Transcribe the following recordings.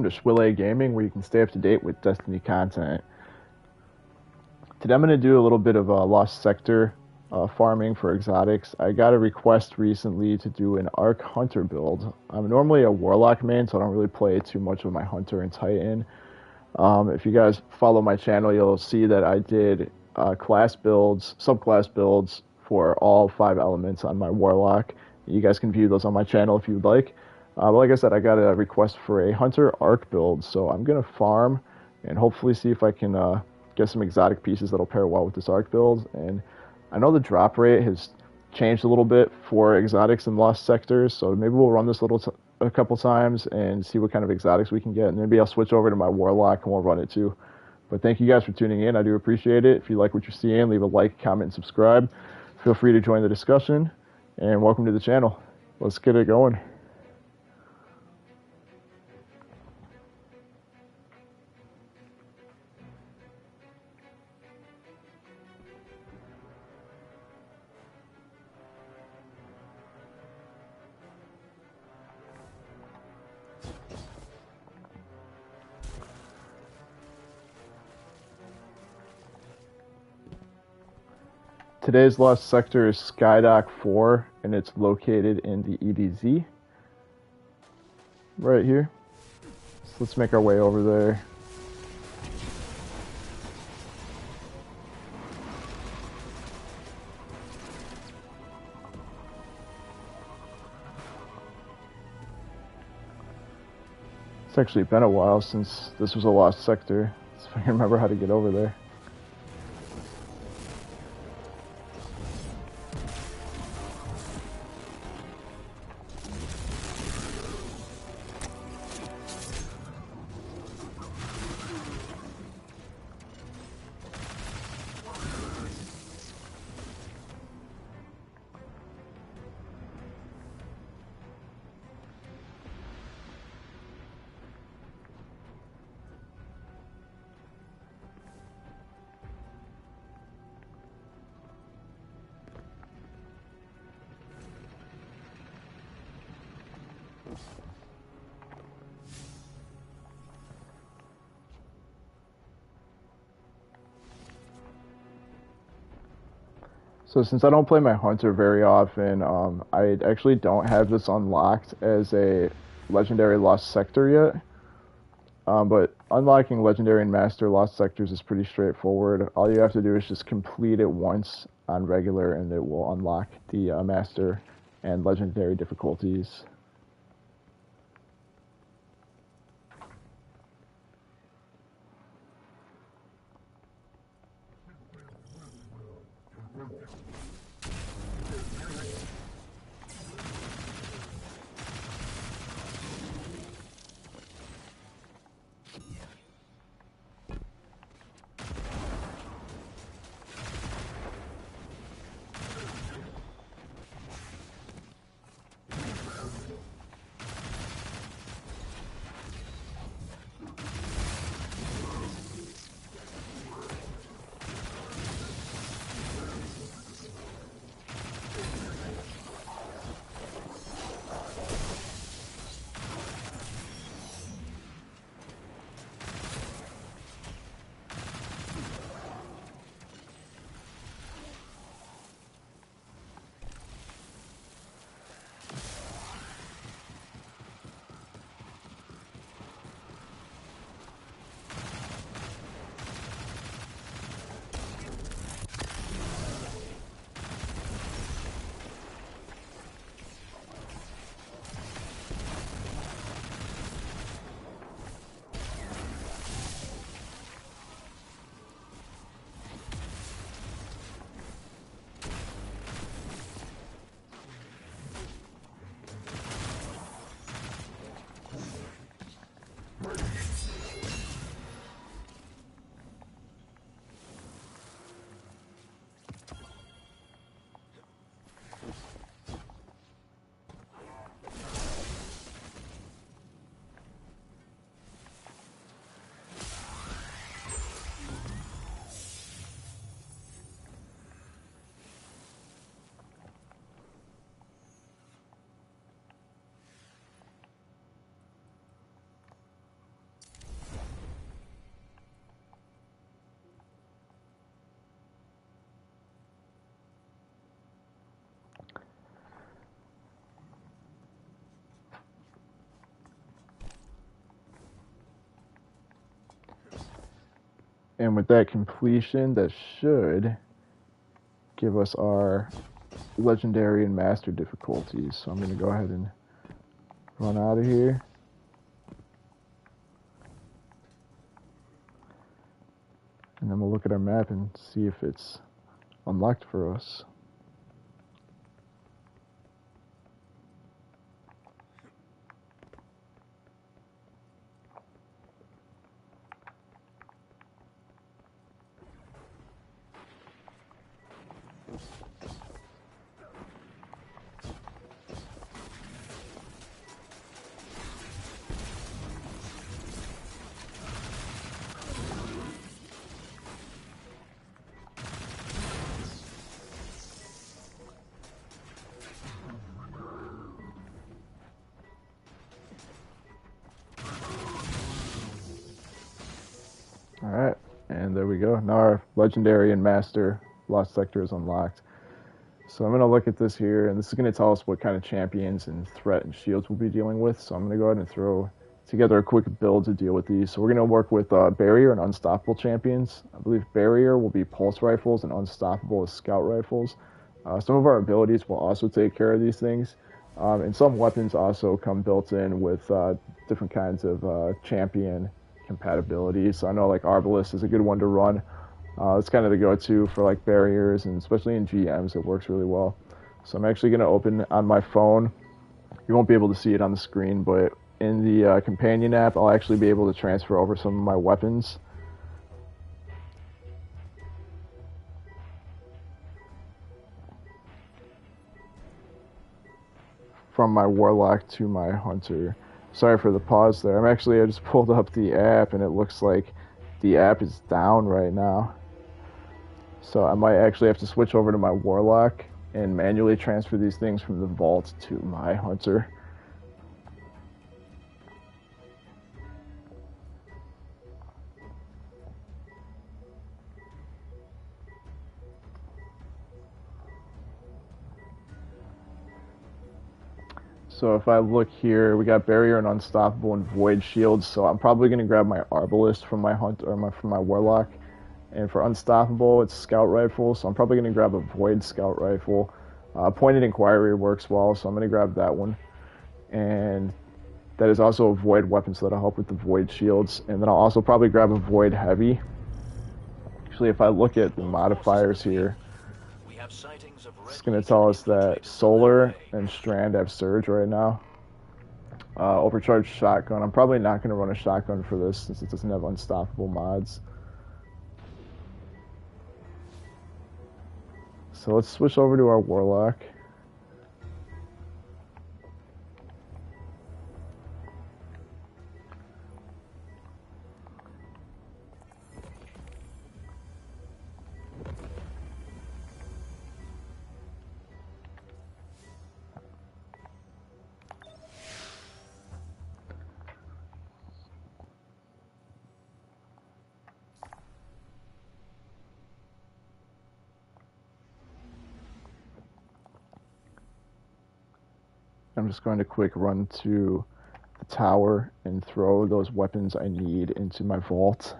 To Swille Gaming, where you can stay up to date with Destiny content. Today I'm going to do a little bit of Lost Sector farming for exotics. I got a request recently to do an Arc Hunter build. I'm normally a Warlock main, so I don't really play too much with my Hunter and Titan. If you guys follow my channel, you'll see that I did class builds, subclass builds for all 5 elements on my Warlock. You guys can view those on my channel if you'd like. But like I said, I got a request for a Hunter Arc build, so I'm going to farm and hopefully see if I can get some exotic pieces that'll pair well with this Arc build. And I know the drop rate has changed a little bit for exotics in Lost Sectors, so maybe we'll run this a couple times and see what kind of exotics we can get. And maybe I'll switch over to my Warlock and we'll run it too. But thank you guys for tuning in. I do appreciate it. If you like what you're seeing, leave a like, comment, and subscribe. Feel free to join the discussion. And welcome to the channel. Let's get it going. Today's Lost Sector is Skydock 4, and it's located in the EDZ. Right here. So let's make our way over there. It's actually been a while since this was a Lost Sector, so if I can remember how to get over there. So since I don't play my Hunter very often, I actually don't have this unlocked as a Legendary Lost Sector yet. But unlocking Legendary and Master Lost Sectors is pretty straightforward. All you have to do is just complete it once on regular, and it will unlock the Master and Legendary difficulties. And with that completion, that should give us our legendary and master difficulties. So I'm going to go ahead and run out of here. And then we'll look at our map and see if it's unlocked for us. Alright, and there we go. Now our legendary and master lost sector is unlocked. So I'm going to look at this here, and this is going to tell us what kind of champions and threat and shields we'll be dealing with. So I'm going to go ahead and throw together a quick build to deal with these. So we're going to work with barrier and unstoppable champions. I believe barrier will be pulse rifles and unstoppable is scout rifles. Some of our abilities will also take care of these things. And some weapons also come built in with different kinds of champion compatibility. So I know like Arbalest is a good one to run. It's kind of the go-to for like barriers, and especially in GMs, it works really well. So I'm actually going to open on my phone. You won't be able to see it on the screen, but in the companion app, I'll actually be able to transfer over some of my weapons. From my warlock to my hunter. Sorry for the pause there. I just pulled up the app and it looks like the app is down right now. So I might actually have to switch over to my warlock and manually transfer these things from the vault to my hunter. So if I look here, we got barrier and unstoppable and void shields. So I'm probably going to grab my arbalest from my hunt or from my warlock. And for unstoppable, it's scout rifle. So I'm probably going to grab a void scout rifle. Pointed inquiry works well, so I'm going to grab that one. And that is also a void weapon, so that'll help with the void shields. And then I'll also probably grab a void heavy. Actually, if I look at the modifiers here, it's going to tell us that Solar and Strand have Surge right now. Overcharged Shotgun. I'm probably not going to run a shotgun for this since it doesn't have unstoppable mods. So let's switch over to our Warlock. I'm just going to quick run to the tower and throw those weapons I need into my vault.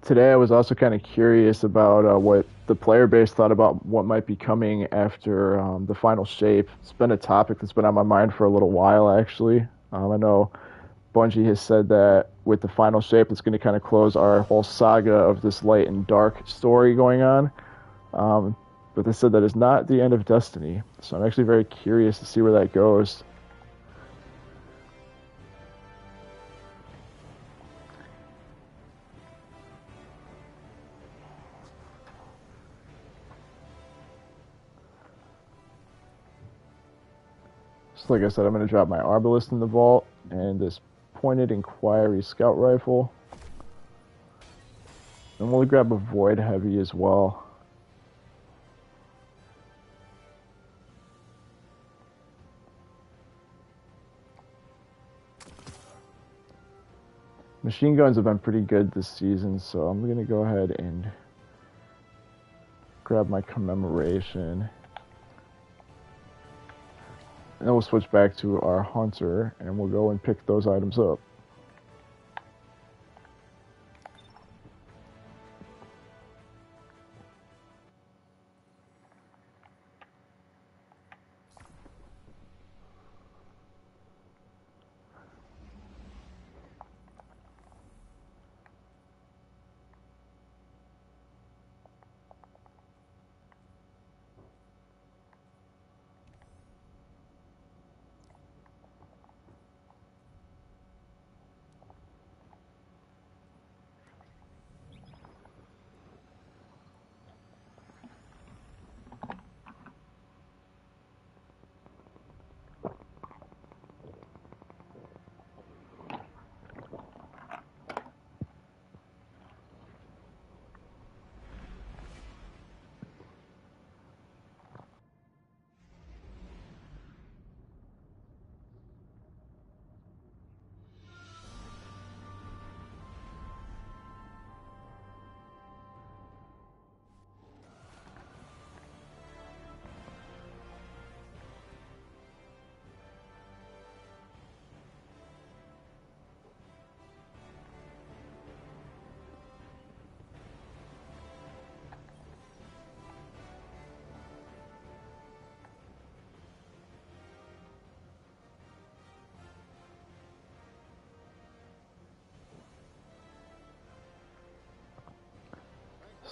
Today I was also kind of curious about what the player base thought about what might be coming after the final shape. It's been a topic that's been on my mind for a little while, actually. I know Bungie has said that with the final shape, it's going to kind of close our whole saga of this light and dark story going on. But they said that is not the end of Destiny. So I'm actually very curious to see where that goes. So like I said, I'm going to drop my Arbalest in the vault and this pointed inquiry scout rifle. And we'll grab a void heavy as well. Machine guns have been pretty good this season, so I'm going to go ahead and grab my commemoration. And then we'll switch back to our hunter, and we'll go and pick those items up.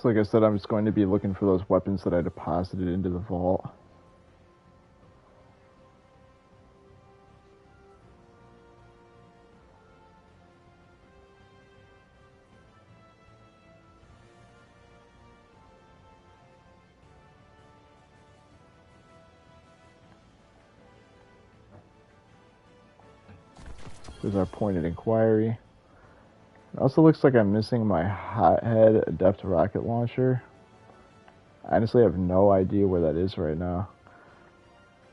So like I said, I'm just going to be looking for those weapons that I deposited into the vault. There's our point of inquiry. It also looks like I'm missing my hothead adept rocket launcher. I honestly have no idea where that is right now.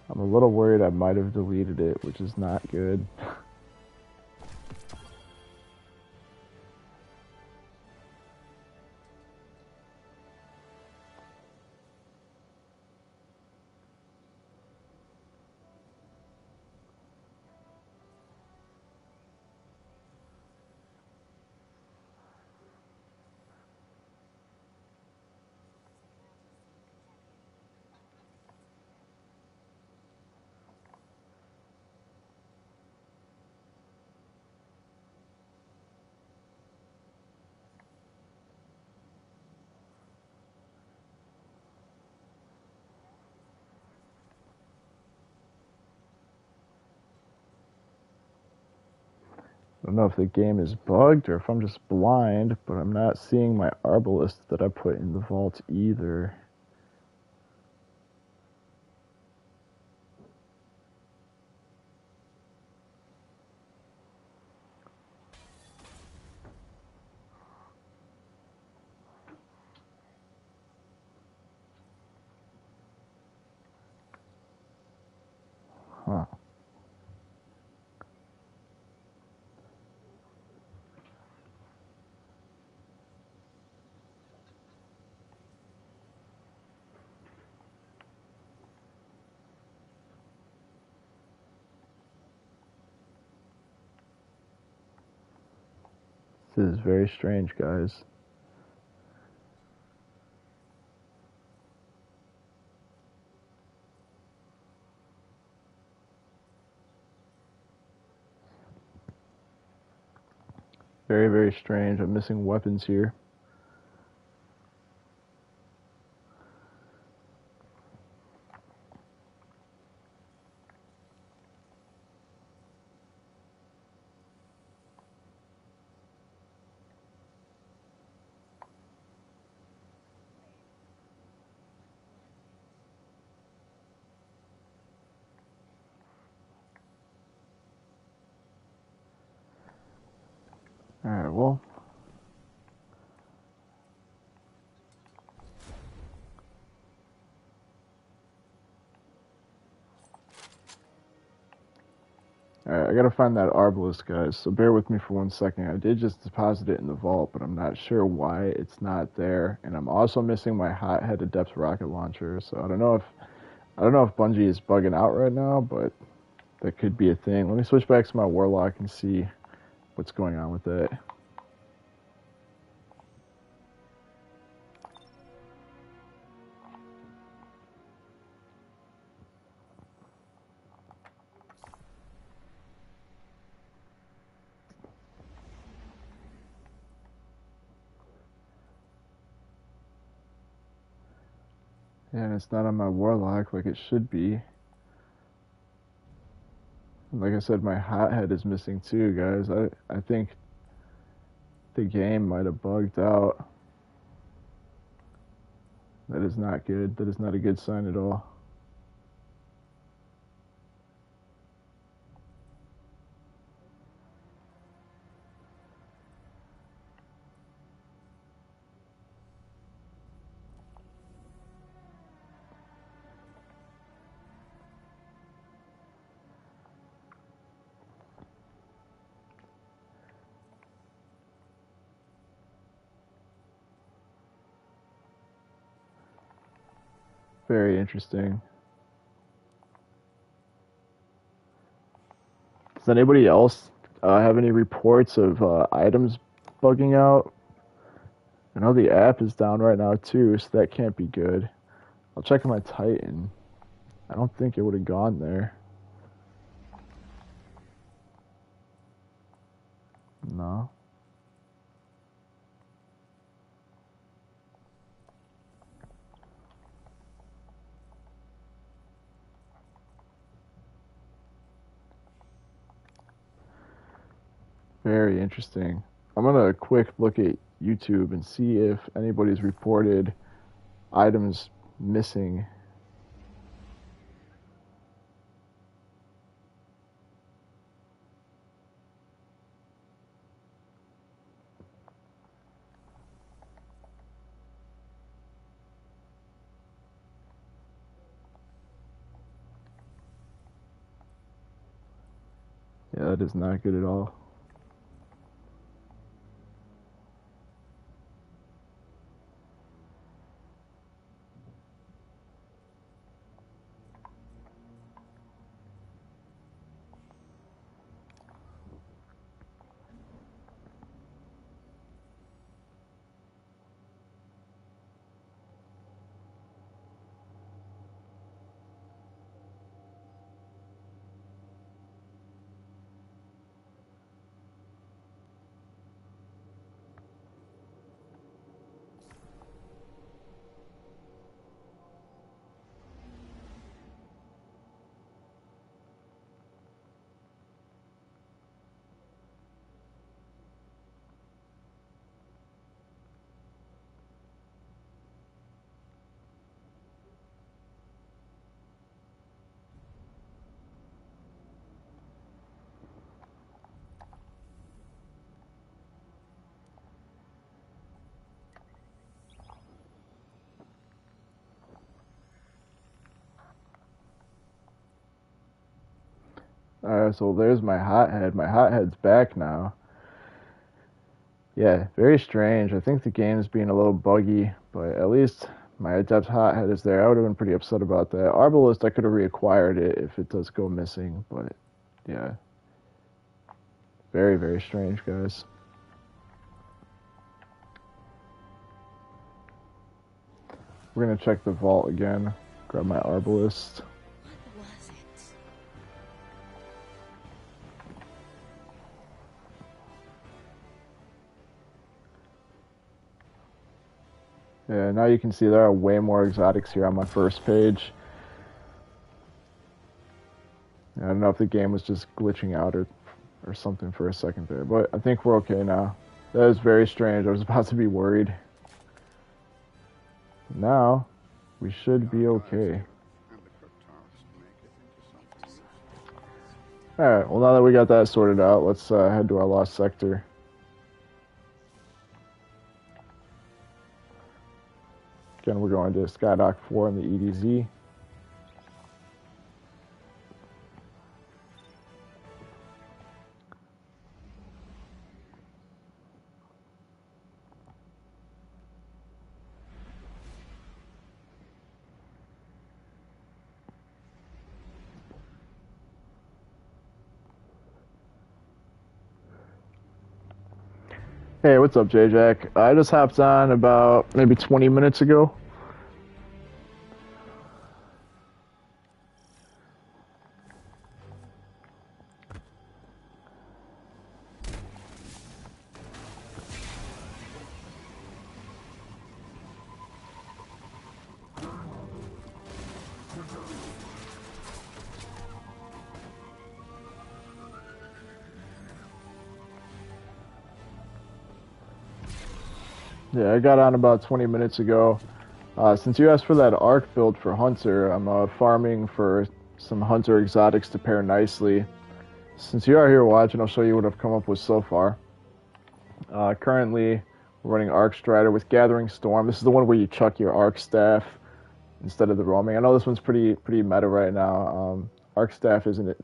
I'm a little worried I might have deleted it, which is not good. I don't know if the game is bugged or if I'm just blind, but I'm not seeing my arbalist that I put in the vault either. Huh. This is very strange, guys. Very, very strange. I'm missing weapons here. Alright, well. Alright, I gotta find that Arbalest, guys, so bear with me for 1 second. I did just deposit it in the vault, but I'm not sure why it's not there. And I'm also missing my hot-head adept rocket launcher, so I don't know if Bungie is bugging out right now, but that could be a thing. Let me switch back to my Warlock and see what's going on with it. Yeah, and it's not on my Warlock like it should be. And like I said, my hothead is missing too, guys. I think the game might have bugged out. That is not good. That is not a good sign at all. Very interesting. Does anybody else have any reports of items bugging out? I know the app is down right now too, so that can't be good. I'll check on my Titan. I don't think it would have gone there. No. Very interesting. I'm gonna quick look at YouTube and see if anybody's reported items missing. Yeah, that is not good at all. Alright, so there's my hothead. My hothead's back now. Yeah, very strange. I think the game's being a little buggy, but at least my adept hothead is there. I would have been pretty upset about that. Arbalest, I could have reacquired it if it does go missing, but yeah. Very, very strange, guys. We're gonna check the vault again. Grab my Arbalest. Yeah, now you can see there are way more exotics here on my first page. I don't know if the game was just glitching out or something for a second there, but I think we're okay now. That is very strange. I was about to be worried. Now, we should be okay. Alright, well now that we got that sorted out, let's head to our lost sector. Again, we're going to Skydock 4 in the EDZ. Hey, what's up, J-Jack? I just hopped on about maybe 20 minutes ago. Yeah, I got on about 20 minutes ago. Since you asked for that arc build for Hunter, I'm farming for some Hunter exotics to pair nicely. Since you are here watching, I'll show you what I've come up with so far. Currently, we're running Arc Strider with Gathering Storm. This is the one where you chuck your Arc Staff instead of the roaming. I know this one's pretty meta right now. Arc Staff isn't.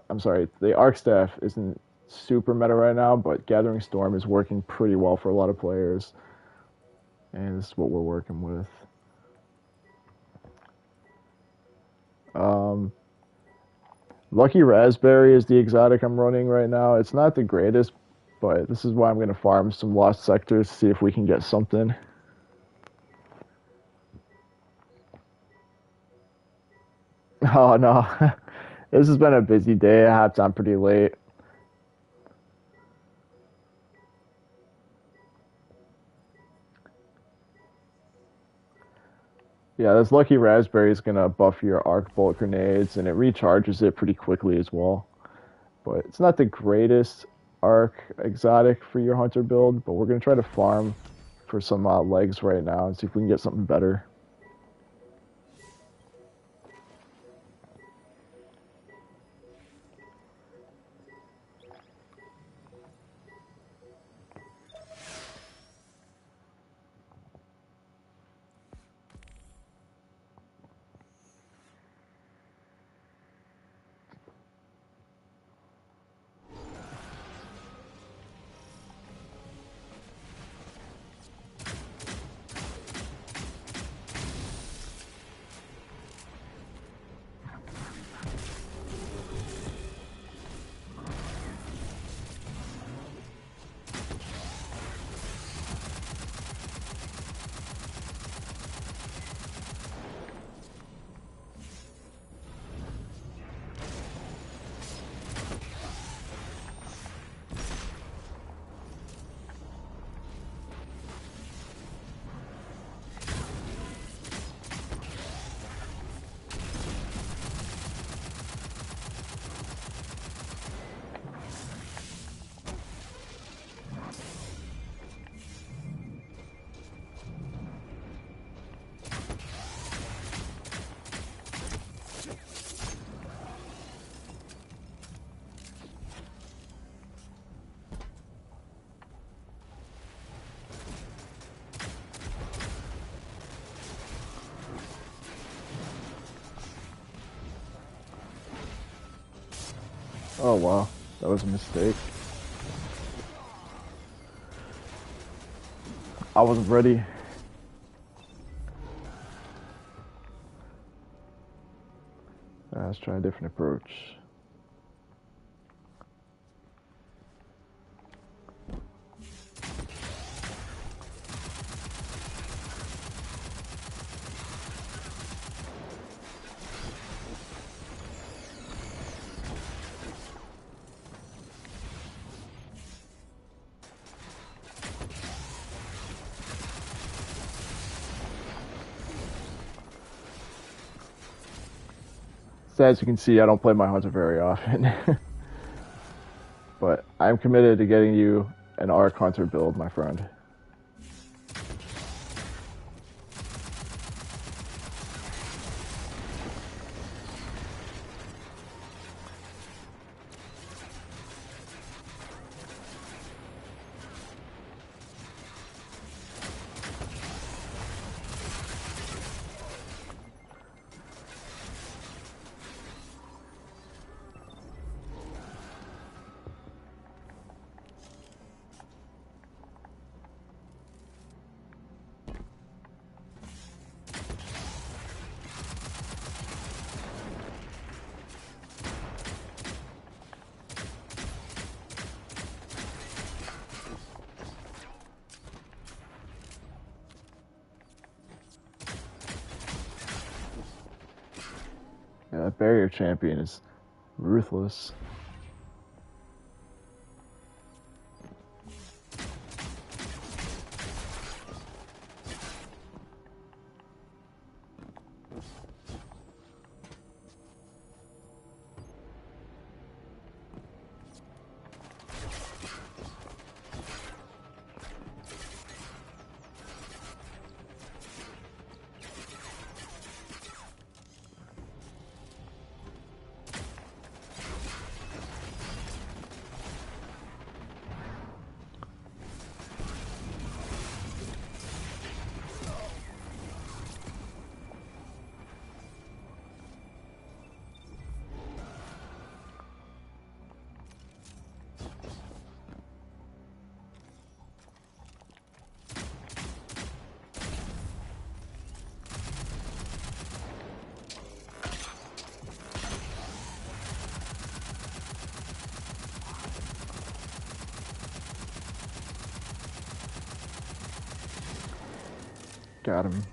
I'm sorry, the Arc Staff isn't super meta right now, but Gathering Storm is working pretty well for a lot of players, and this is what we're working with. Um, Lucky Raspberry is the exotic I'm running right now. It's not the greatest, but this is why I'm going to farm some lost sectors to see if we can get something. Oh no, this has been a busy day. I hopped on pretty late. Yeah, this Lucky Raspberry is going to buff your Arc Bolt grenades, and it recharges it pretty quickly as well. But it's not the greatest Arc exotic for your Hunter build, but we're going to try to farm for some legs right now and see if we can get something better. Oh wow, that was a mistake. I wasn't ready. Let's try a different approach. So as you can see, I don't play my Hunter very often. But I'm committed to getting you an Arc Hunter build, my friend. that barrier champion is ruthless. Got him.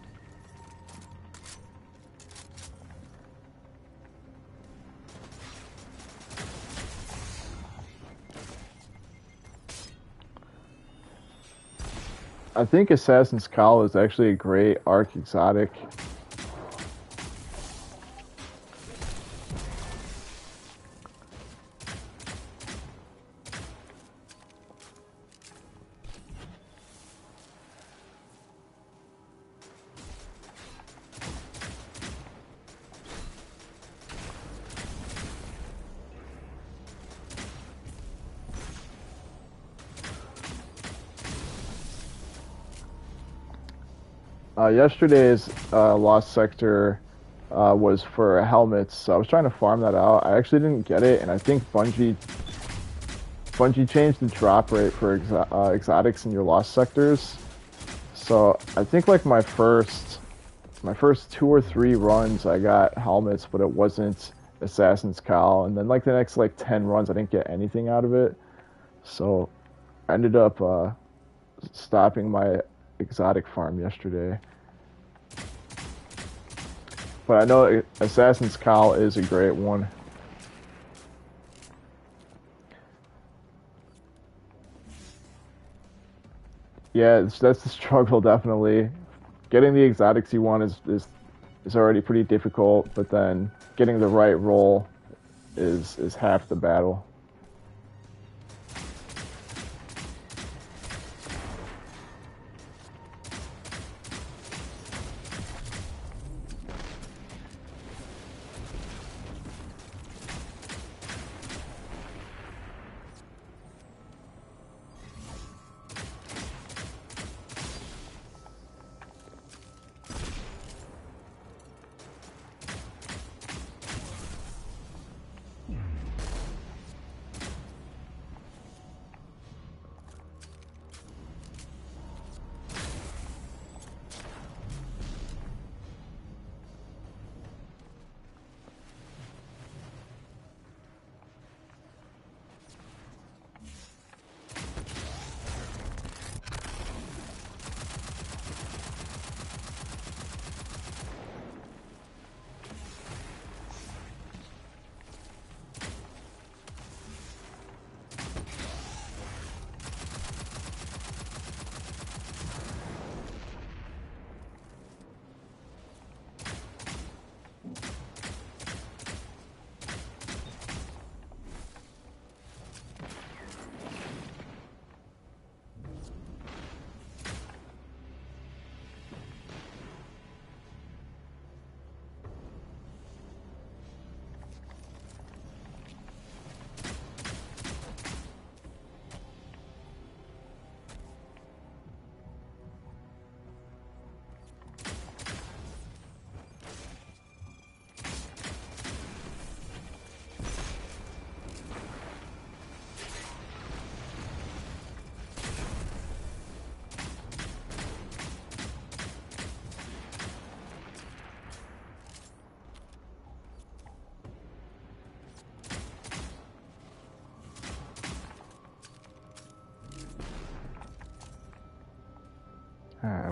I think Assassin's Call is actually a great arc exotic. Yesterday's Lost Sector was for helmets, so I was trying to farm that out. I actually didn't get it, and I think Bungie changed the drop rate for exotics in your Lost Sectors. So I think like my first 2 or 3 runs I got helmets, but it wasn't Assassin's Call, and then like the next like 10 runs I didn't get anything out of it. So I ended up stopping my exotic farm yesterday. But I know Assassin's Call is a great one. Yeah, that's the struggle, definitely. Getting the exotics you want is already pretty difficult, but then getting the right roll is half the battle.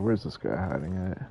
Where's this guy hiding at?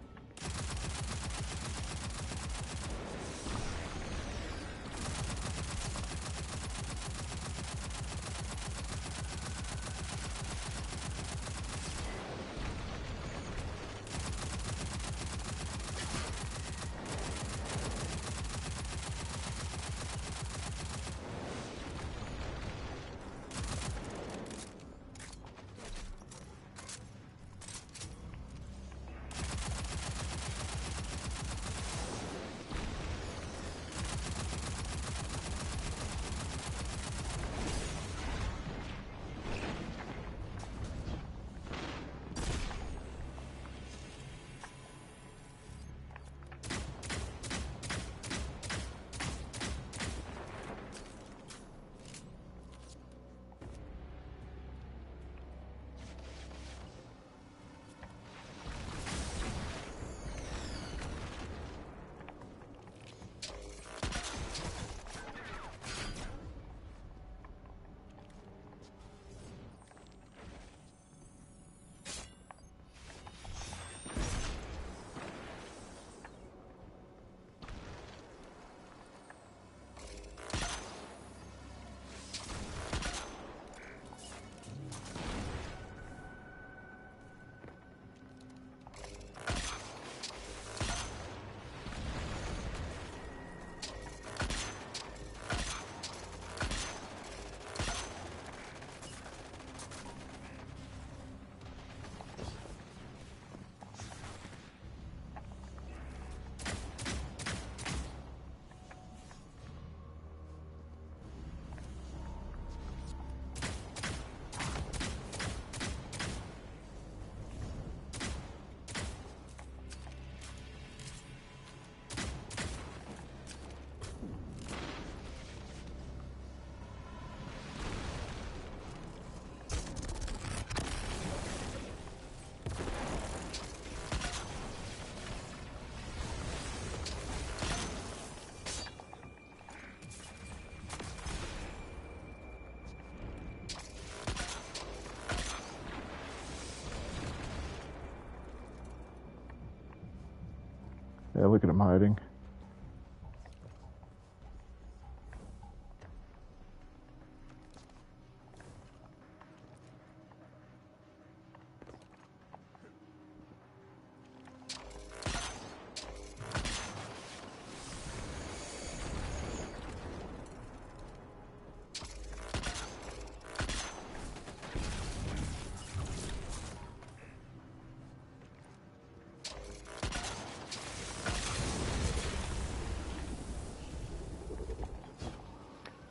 Yeah, look at him hiding.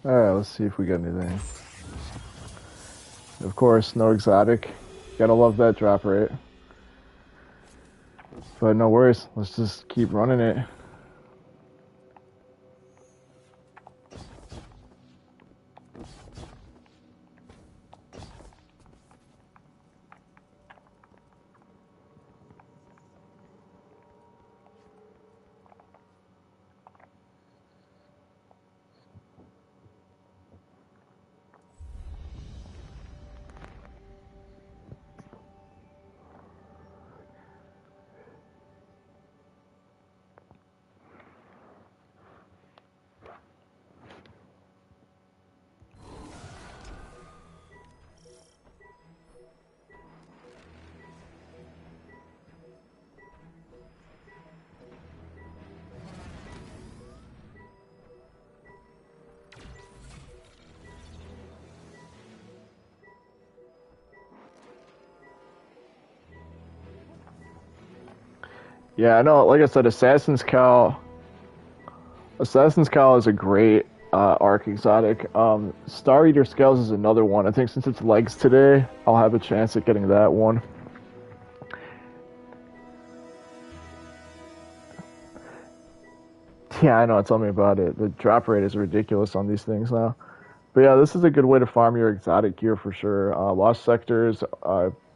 Alright, let's see if we get anything. Of course, no exotic. Gotta love that drop rate. But no worries, let's just keep running it. Yeah, I know, like I said, Assassin's Cowl is a great arc exotic. Star Eater Scales is another one. I think since it's legs today, I'll have a chance at getting that one. Yeah, I know, tell me about it. The drop rate is ridiculous on these things now. But yeah, this is a good way to farm your exotic gear for sure. Lost Sectors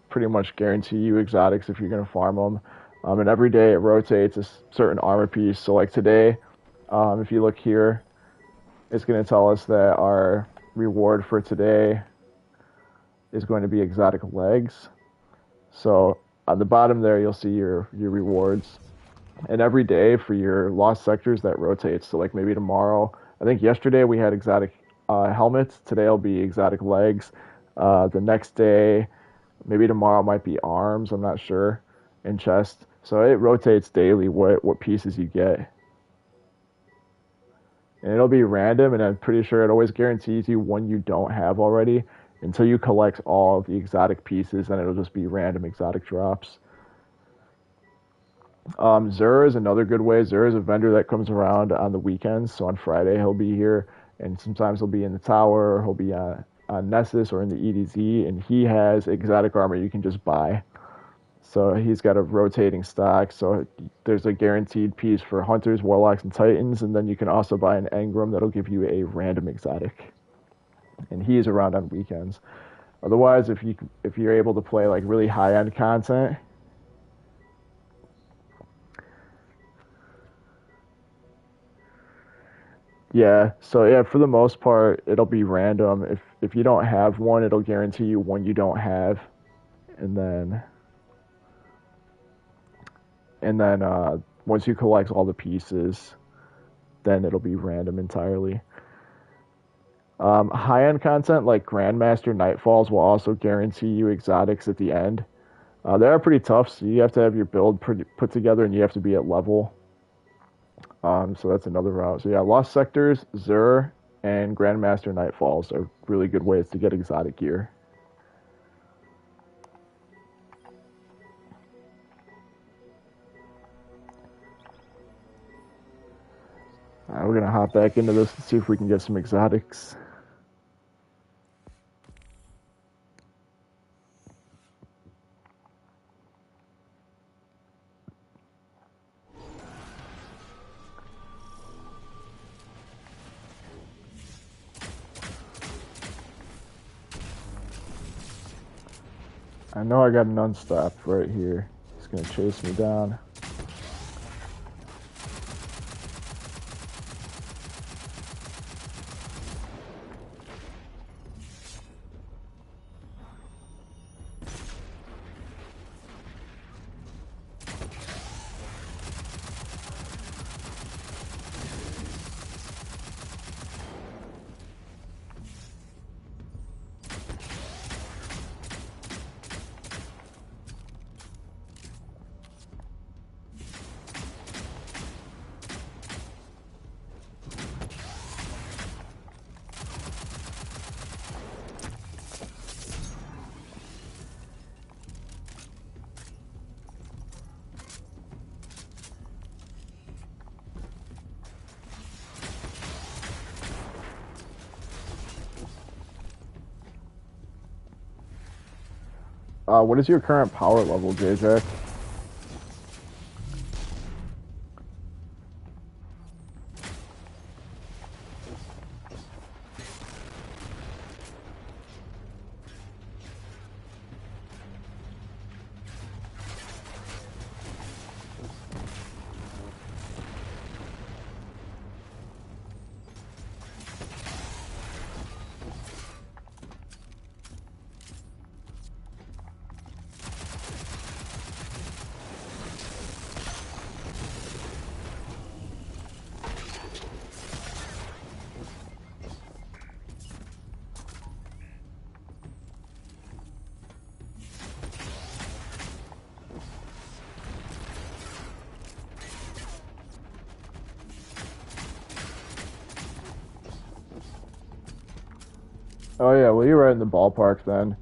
pretty much guarantee you exotics if you're going to farm them. And every day it rotates a certain armor piece. So like today, if you look here, it's going to tell us that our reward for today is going to be exotic legs. So on the bottom there, you'll see your rewards. And every day for your lost sectors, that rotates. So like maybe tomorrow, I think yesterday we had exotic helmets. Today will be exotic legs. The next day, maybe tomorrow might be arms. I'm not sure. And chest. So it rotates daily what pieces you get. And it'll be random, and I'm pretty sure it always guarantees you one you don't have already until you collect all of the exotic pieces, and it'll just be random exotic drops. Zur is another good way. Zur is a vendor that comes around on the weekends. So on Friday he'll be here, and sometimes he'll be in the tower, or he'll be on Nessus or in the EDZ, and he has exotic armor you can just buy. So he's got a rotating stock. So there's a guaranteed piece for hunters, warlocks, and titans, and then you can also buy an engram that'll give you a random exotic. And he is around on weekends. Otherwise, if you're able to play like really high end content. Yeah, so yeah, for the most part, it'll be random. If you don't have one, it'll guarantee you one you don't have, and then once you collect all the pieces, then it'll be random entirely. High-end content like Grandmaster Nightfalls will also guarantee you exotics at the end. They are pretty tough, so you have to have your build put together, and you have to be at level. So that's another route. So yeah, Lost Sectors, Zur, and Grandmaster Nightfalls are really good ways to get exotic gear. Alright, we're gonna hop back into this and see if we can get some exotics. I know I got an unstop right here. He's gonna chase me down. What is your current power level, JJ? Oh yeah, well you're right in the ballpark then.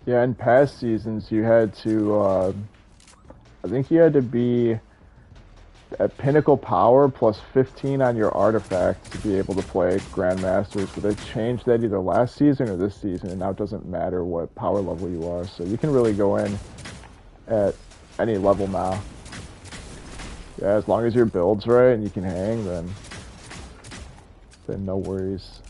Yeah, in past seasons you had to I think you had to be at pinnacle power plus 15 on your artifact to be able to play Grandmasters, but they changed that either last season or this season, and now it doesn't matter what power level you are, so you can really go in at any level now. Yeah, as long as your build's right and you can hang, then no worries.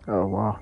Oh, wow.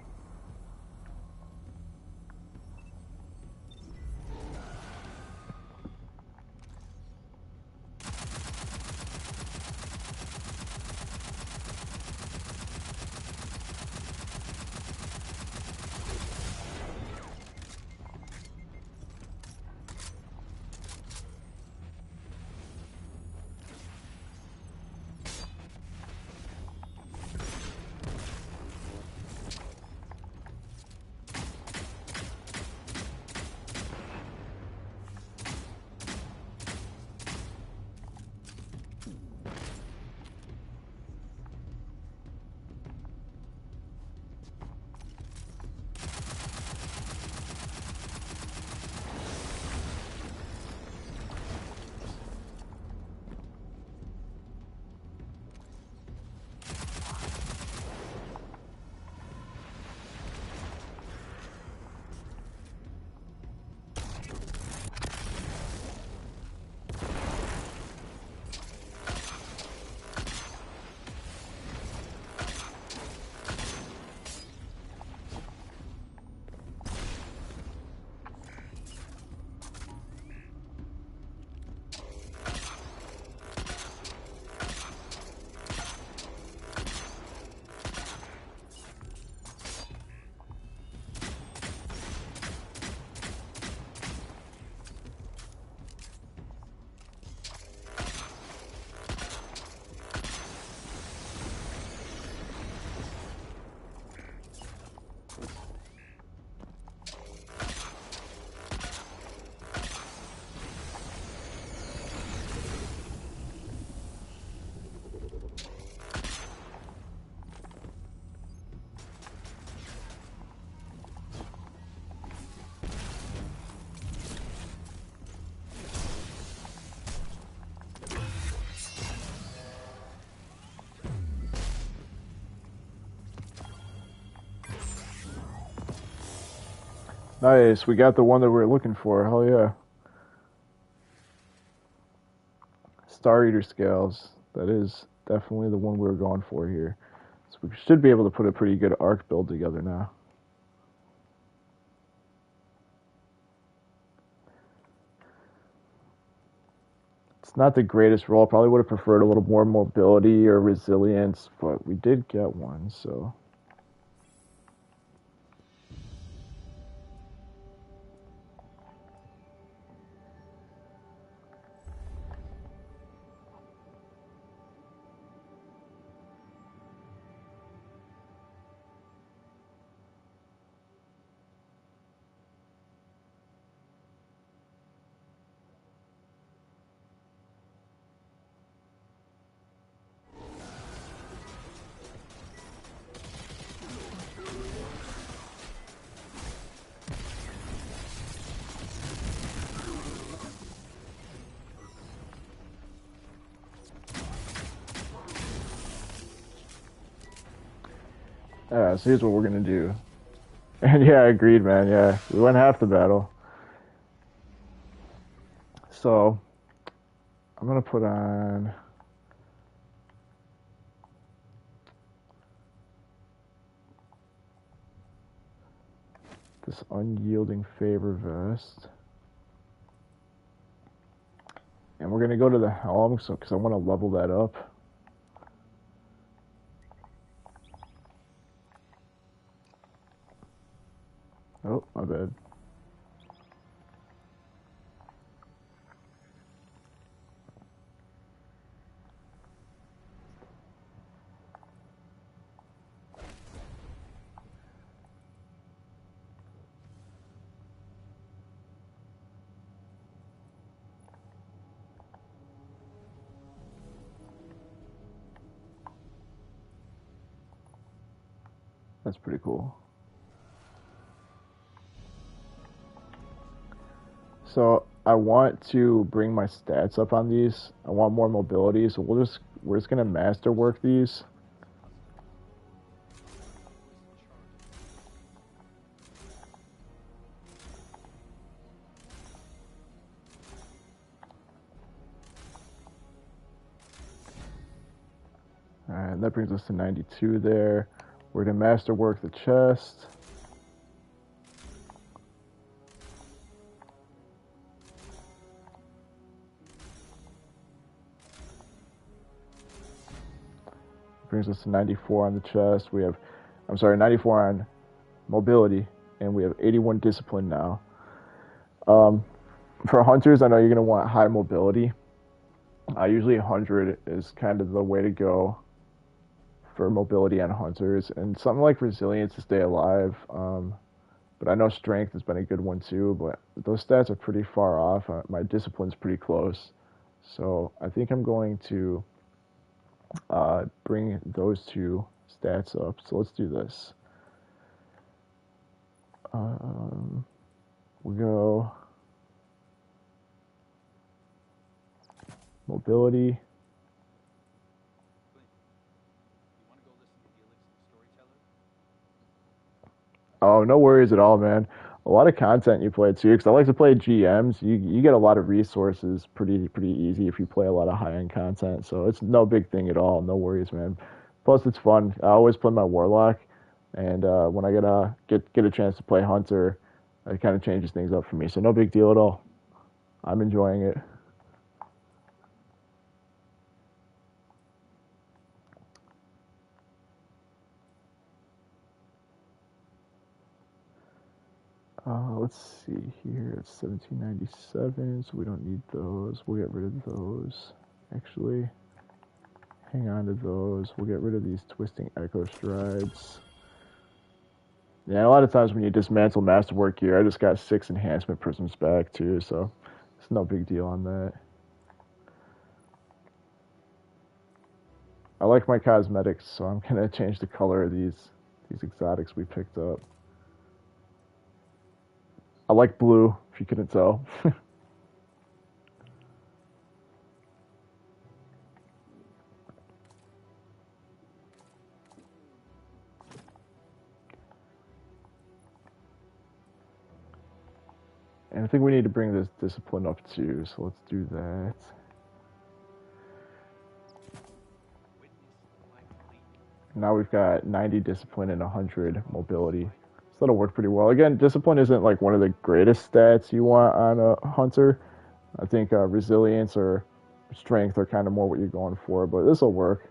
Nice. We got the one that we were looking for. Hell yeah. Star Eater scales. That is definitely the one we were going for here. So we should be able to put a pretty good arc build together now. It's not the greatest roll. Probably would have preferred a little more mobility or resilience, but we did get one, so. So here's what we're gonna do. And yeah, agreed, man. Yeah, we went half the battle. So I'm gonna put on this unyielding favor vest, and we're gonna go to the helm, so because I want to level that up. Oh, my bad. That's pretty cool. So I want to bring my stats up on these. I want more mobility, so we're just gonna masterwork these. Alright, that brings us to 92 there. We're going to masterwork the chest. Brings us to 94 on the chest. We have, 94 on mobility, and we have 81 discipline now. For hunters, I know you're going to want high mobility. Usually 100 is kind of the way to go for mobility on hunters, and something like resilience to stay alive. But I know strength has been a good one too, but those stats are pretty far off. My discipline's pretty close. So I think I'm going to bring those two stats up. So let's do this. We go mobility. Oh, no worries at all, man. A lot of content you play too, because I like to play GMs. You get a lot of resources pretty easy if you play a lot of high end content. So it's no big thing at all. No worries, man. Plus, it's fun. I always play my warlock, and when I get a chance to play hunter, it kind of changes things up for me. So no big deal at all. I'm enjoying it. Let's see here. It's 1797, so we don't need those. We'll get rid of those. Actually, hang on to those. We'll get rid of these twisting echo strides. Yeah, a lot of times when you dismantle masterwork gear, I just got 6 enhancement prisms back too, so it's no big deal on that. I like my cosmetics, so I'm gonna change the color of these exotics we picked up. I like blue, if you couldn't tell. And I think we need to bring this discipline up too, so let's do that. Now we've got 90 discipline and 100 mobility. So that'll work pretty well. Again, discipline isn't like one of the greatest stats you want on a hunter. I think resilience or strength are kind of more what you're going for, but this will work.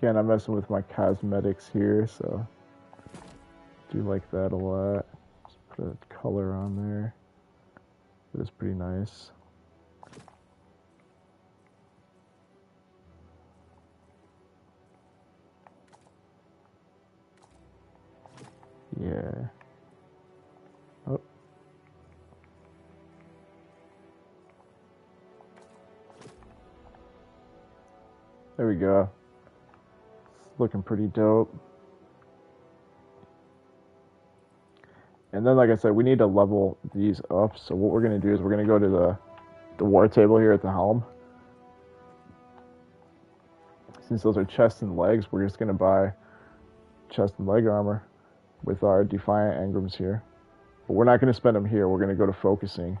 Again, I'm messing with my cosmetics here, so do like that a lot. Just put a color on there. It's pretty nice. Yeah. Oh. There we go. It's looking pretty dope. And then, like I said, we need to level these up. So what we're going to do is we're going to go to the war table here at the helm. Since those are chest and legs, we're just going to buy chest and leg armor with our Defiant Engrams here. But we're not going to spend them here. We're going to go to focusing.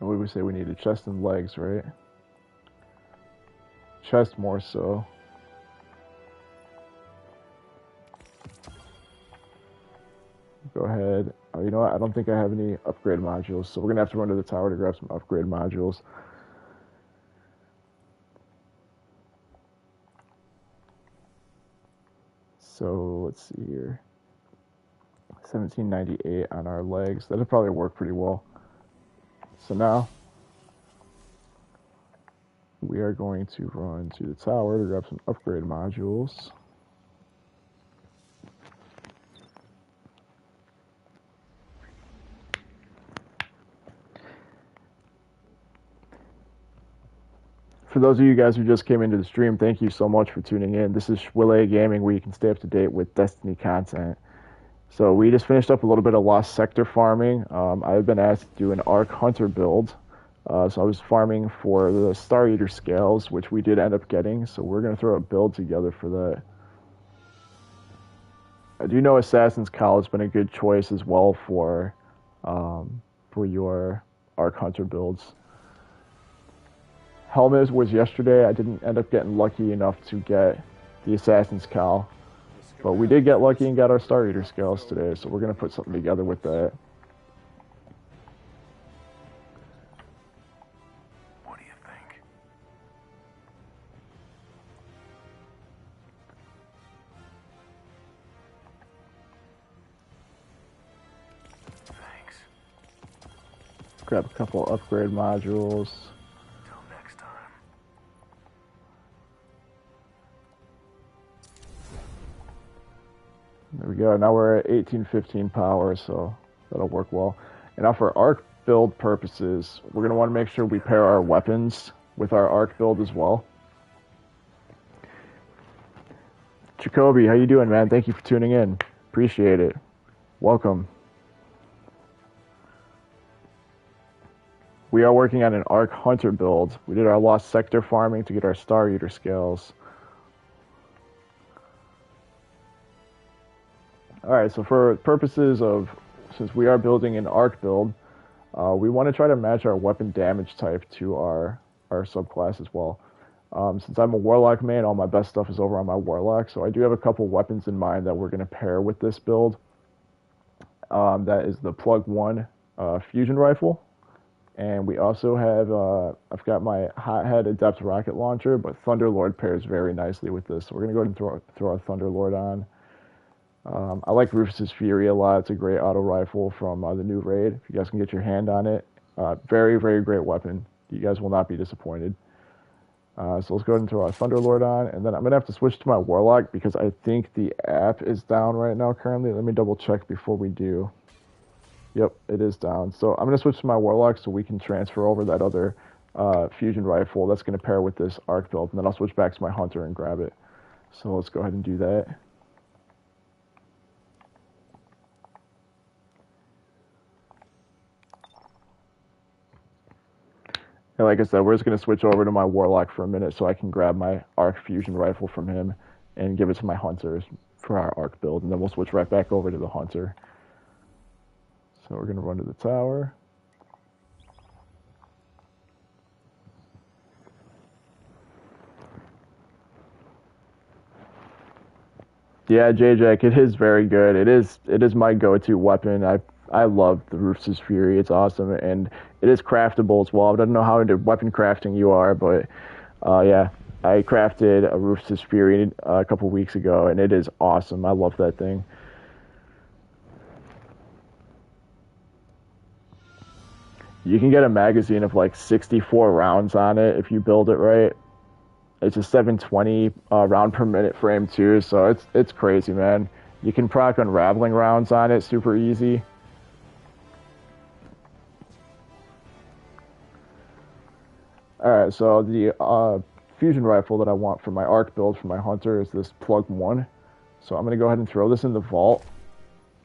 And what do we say we needed? Chest and legs, right? Chest more so. Go ahead. Oh, you know what? I don't think I have any upgrade modules, so we're going to have to run to the tower to grab some upgrade modules. So let's see here. 1798 on our legs. That'll probably work pretty well. So now we are going to run to the tower to grab some upgrade modules. For those of you guys who just came into the stream, thank you so much for tuning in. This is Shwille Gaming, where you can stay up to date with Destiny content. So we just finished up a little bit of Lost Sector farming. I've been asked to do an Arc Hunter build. So I was farming for the Star Eater scales, which we did end up getting. So we're gonna throw a build together for that. I do know Assassin's Cowl has been a good choice as well for your Arc Hunter builds. Helmet was yesterday. I didn't end up getting lucky enough to get the Assassin's Cowl, but we did get lucky and got our Star Eater scales today. So we're gonna put something together with that. Grab a couple upgrade modules. Till next time. There we go. Now we're at 1815 power, so that'll work well. And now for arc build purposes, we're going to want to make sure we pair our weapons with our arc build as well. Jacoby, how you doing, man? Thank you for tuning in. Appreciate it. Welcome. We are working on an Arc Hunter build. We did our Lost Sector farming to get our Star Eater scales. Alright, so for purposes of, since we are building an Arc build, we want to try to match our weapon damage type to our subclass as well. Since I'm a Warlock main, all my best stuff is over on my Warlock, so I do have a couple weapons in mind that we're going to pair with this build. That is the Plug 1 fusion rifle. And we also have, I've got my Hothead Adept rocket launcher, but Thunderlord pairs very nicely with this. So we're going to go ahead and throw our Thunderlord on. I like Rufus's Fury a lot. It's a great auto rifle from the new raid. If you guys can get your hand on it, very, very great weapon. You guys will not be disappointed. So let's go ahead and throw our Thunderlord on. And then I'm going to have to switch to my Warlock because I think the app is down right now currently. Let me double check before we do. Yep, it is down. So I'm going to switch to my Warlock so we can transfer over that other fusion rifle that's going to pair with this arc build. And then I'll switch back to my Hunter and grab it. So let's go ahead and do that. And like I said, we're just going to switch over to my Warlock for a minute so I can grab my arc fusion rifle from him and give it to my Hunters for our arc build. And then we'll switch right back over to the Hunter. So we're going to run to the tower. Yeah, J-Jack, it is very good. It is my go-to weapon. I love the Rufus's Fury. It's awesome, and it is craftable as well. I don't know how into weapon crafting you are, but yeah, I crafted a Rufus's Fury a couple weeks ago, and it is awesome. I love that thing. You can get a magazine of like 64 rounds on it if you build it right. It's a 720 round per minute frame too, so it's crazy, man. You can proc unraveling rounds on it super easy. Alright, so the fusion rifle that I want for my arc build for my Hunter is this Plug 1. So I'm going to go ahead and throw this in the vault.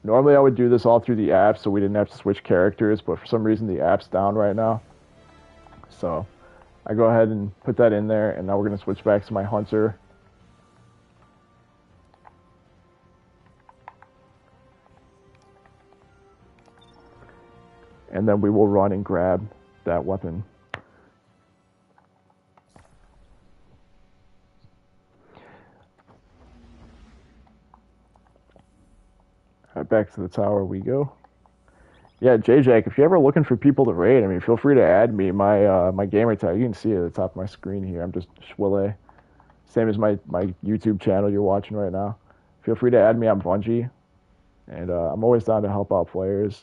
Normally I would do this all through the app so we didn't have to switch characters, but for some reason the app's down right now. So I go ahead and put that in there, and now we're going to switch back to my Hunter. And then we will run and grab that weapon. Right, back to the tower we go. Yeah, JJack, if you're ever looking for people to raid, I mean, feel free to add me. My gamer tag, you can see it at the top of my screen here. I'm just Schwille. Same as my YouTube channel you're watching right now. Feel free to add me on Bungie. And I'm always down to help out players.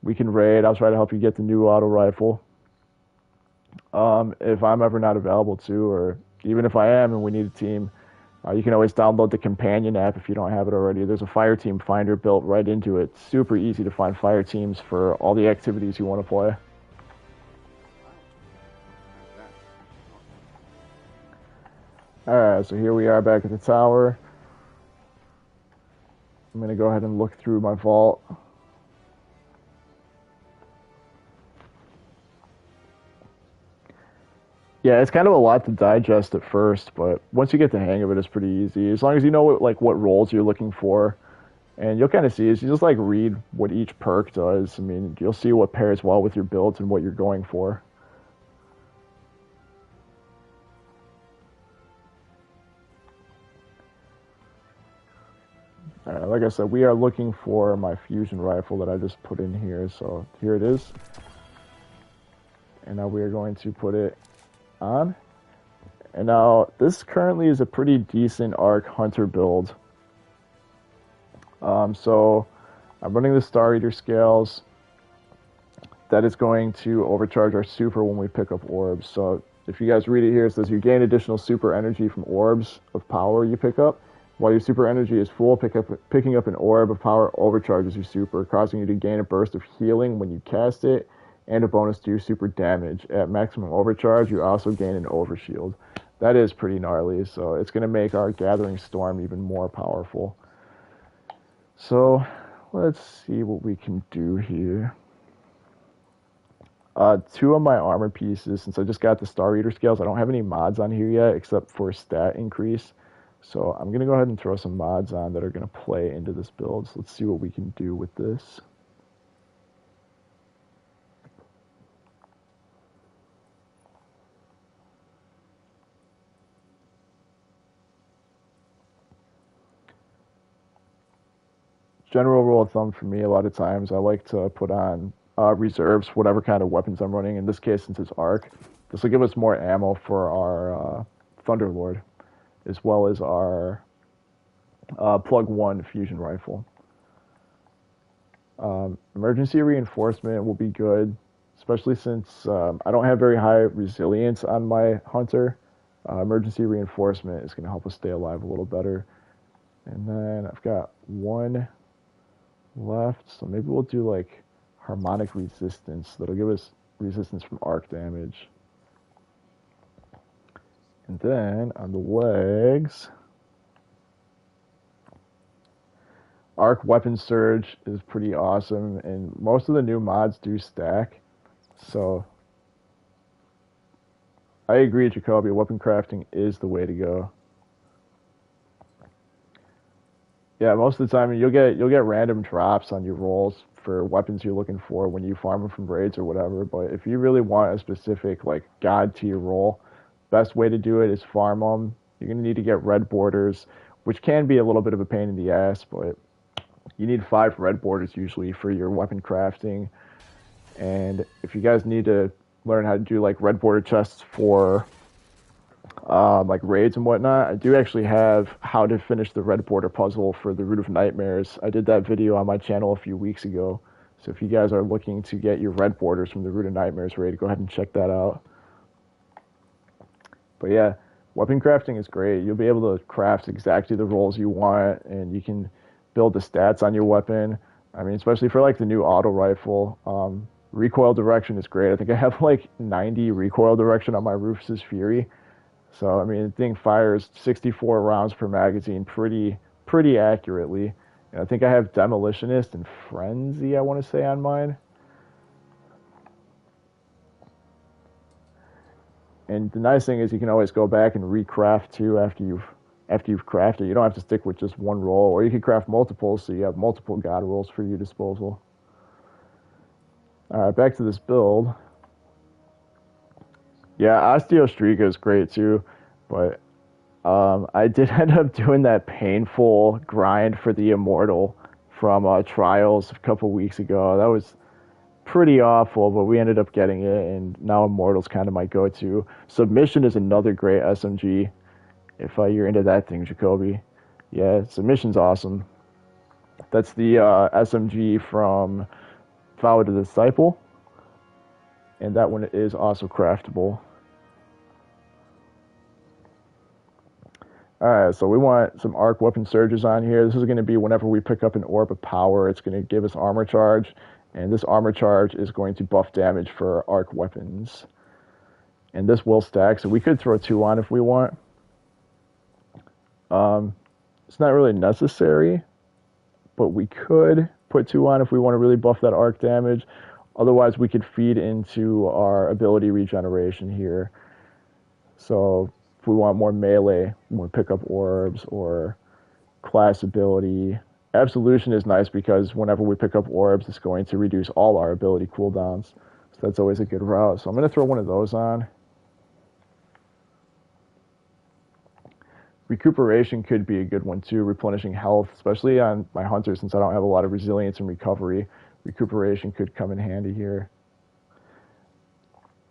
We can raid. I'll try to help you get the new auto rifle. If I'm ever not available to, or even if I am and we need a team, you can always download the companion app if you don't have it already. There's a fire team finder built right into it. It's super easy to find fire teams for all the activities you want to play. Alright, so here we are back at the tower. I'm going to go ahead and look through my vault. Yeah, it's kind of a lot to digest at first, but once you get the hang of it, it's pretty easy. As long as you know what roles you're looking for, and you'll kind of see is you just like read what each perk does. I mean, you'll see what pairs well with your builds and what you're going for. Like I said, we are looking for my fusion rifle that I just put in here. So here it is, and now we are going to put it on. And now this currently is a pretty decent arc hunter build. So I'm running the Star Eater scales. That is going to overcharge our super when we pick up orbs. So if you guys read it here, it says you gain additional super energy from orbs of power you pick up. While your super energy is full, picking up an orb of power overcharges your super, causing you to gain a burst of healing when you cast it, and a bonus to your super damage. At maximum overcharge, you also gain an overshield. That is pretty gnarly, so it's going to make our Gathering Storm even more powerful. So let's see what we can do here. Two of my armor pieces, since I just got the Star Eater scales, I don't have any mods on here yet except for stat increase. So I'm going to go ahead and throw some mods on that are going to play into this build. So let's see what we can do with this. General rule of thumb for me, a lot of times I like to put on reserves, whatever kind of weapons I'm running. In this case, since it's arc, this will give us more ammo for our Thunderlord, as well as our plug 1 fusion rifle. Emergency reinforcement will be good, especially since I don't have very high resilience on my hunter. Emergency reinforcement is going to help us stay alive a little better. And then I've got one left, so maybe we'll do like harmonic resistance. That'll give us resistance from arc damage. And then on the legs, arc weapon surge is pretty awesome, and most of the new mods do stack. So I agree, Jacoby. Weapon crafting is the way to go. Yeah, most of the time you'll get random drops on your rolls for weapons you're looking for when you farm them from raids or whatever. But if you really want a specific like god tier roll, best way to do it is farm them. You're gonna need to get red borders, which can be a little bit of a pain in the ass, but you need 5 red borders usually for your weapon crafting. And if you guys need to learn how to do like red border chests for like raids and whatnot, I do actually have how to finish the red border puzzle for the Root of Nightmares. I did that video on my channel a few weeks ago. So if you guys are looking to get your red borders from the Root of Nightmares raid, go ahead and check that out. But yeah, weapon crafting is great. You'll be able to craft exactly the rolls you want, and you can build the stats on your weapon. I mean, especially for like the new auto rifle, recoil direction is great. I think I have like 90 recoil direction on my Rufus's Fury. So, I mean, the thing fires 64 rounds per magazine pretty accurately. And I think I have Demolitionist and Frenzy, I want to say, on mine. And the nice thing is you can always go back and recraft too after you've crafted. You don't have to stick with just one roll, or you can craft multiples so you have multiple god rolls for your disposal. All right, back to this build. Yeah, Osteostrega is great too, but I did end up doing that painful grind for the Immortal from Trials a couple weeks ago. That was pretty awful, but we ended up getting it, and now Immortal's kind of my go-to. Submission is another great SMG, if you're into that thing, Jacoby. Yeah, Submission's awesome. That's the SMG from Vow of the Disciple, and that one is also craftable. Alright, so we want some arc weapon surges on here. This is going to be whenever we pick up an orb of power, it's going to give us armor charge, and this armor charge is going to buff damage for arc weapons. And this will stack, so we could throw 2 on if we want. It's not really necessary, but we could put 2 on if we want to really buff that arc damage. Otherwise, we could feed into our ability regeneration here. So if we want more melee, we pick up orbs or class ability. Absolution is nice because whenever we pick up orbs, it's going to reduce all our ability cooldowns. So that's always a good route. So I'm going to throw one of those on. Recuperation could be a good one too, replenishing health, especially on my hunter since I don't have a lot of resilience and recovery. Recuperation could come in handy here.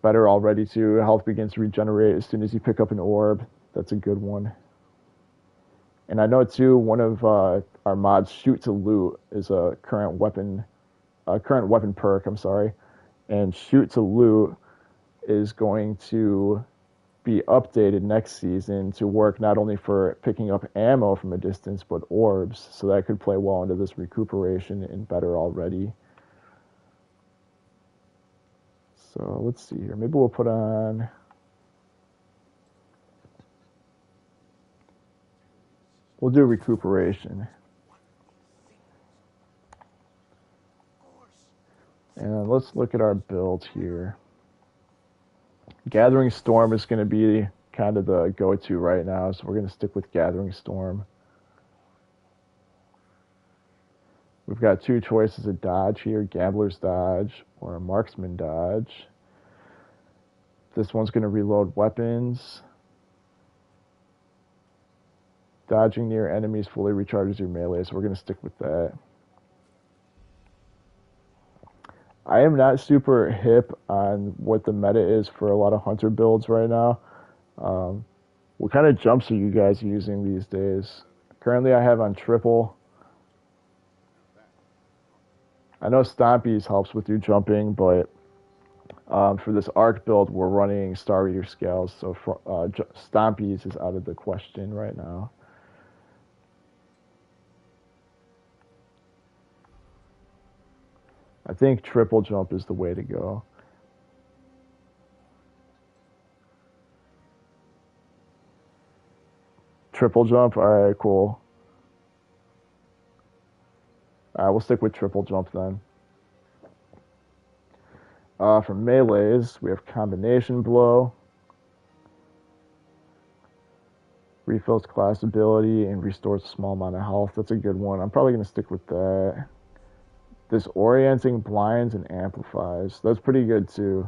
Better already too. Health begins to regenerate as soon as you pick up an orb. That's a good one. And I know too, one of our mods, Shoot to Loot, is a current weapon perk. I'm sorry, and Shoot to Loot is going to be updated next season to work not only for picking up ammo from a distance, but orbs. So that could play well into this recuperation and better already. So let's see here. Maybe we'll put on. We'll do recuperation. And let's look at our build here. Gathering Storm is going to be kind of the go-to right now, so we're going to stick with Gathering Storm. We've got two choices of dodge here, Gambler's Dodge or Marksman Dodge. This one's going to reload weapons. Dodging near enemies fully recharges your melee, so we're going to stick with that. I am not super hip on what the meta is for a lot of hunter builds right now. What kind of jumps are you guys using these days? Currently I have on triple. I know Stompies helps with your jumping, but for this arc build we're running Star Eater scales, so Stompies is out of the question right now. I think triple jump is the way to go. Triple jump? Alright, cool. Alright, we'll stick with triple jump then. For melees, we have combination blow. Refills class ability and restores a small amount of health. That's a good one. I'm probably going to stick with that. Disorienting blinds and amplifies. That's pretty good too.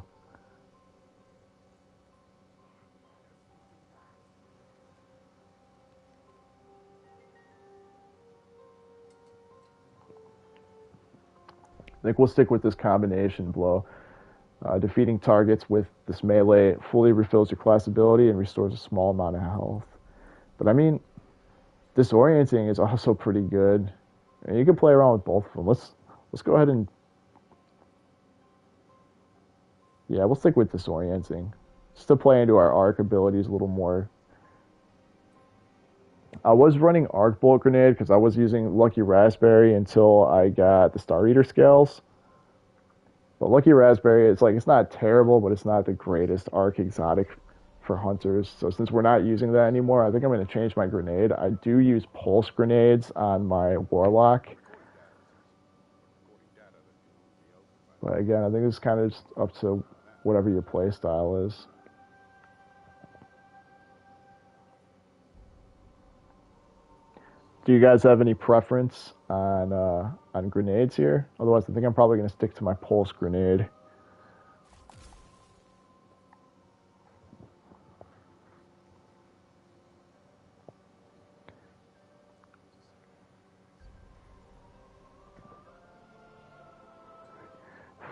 I think we'll stick with this combination blow. Defeating targets with this melee fully refills your class ability and restores a small amount of health. But I mean, disorienting is also pretty good. And you can play around with both of them. Let's go ahead and we'll stick with disorienting, just to play into our arc abilities a little more. I was running Arc Bolt Grenade because I was using Lucky Raspberry until I got the Star Eater scales. But Lucky Raspberry, it's not terrible, but it's not the greatest arc exotic for hunters. So since we're not using that anymore, I think I'm going to change my grenade. I do use pulse grenades on my Warlock. But again, I think it's kind of just up to whatever your play style is. Do you guys have any preference on grenades here? Otherwise, I think I'm probably going to stick to my pulse grenade.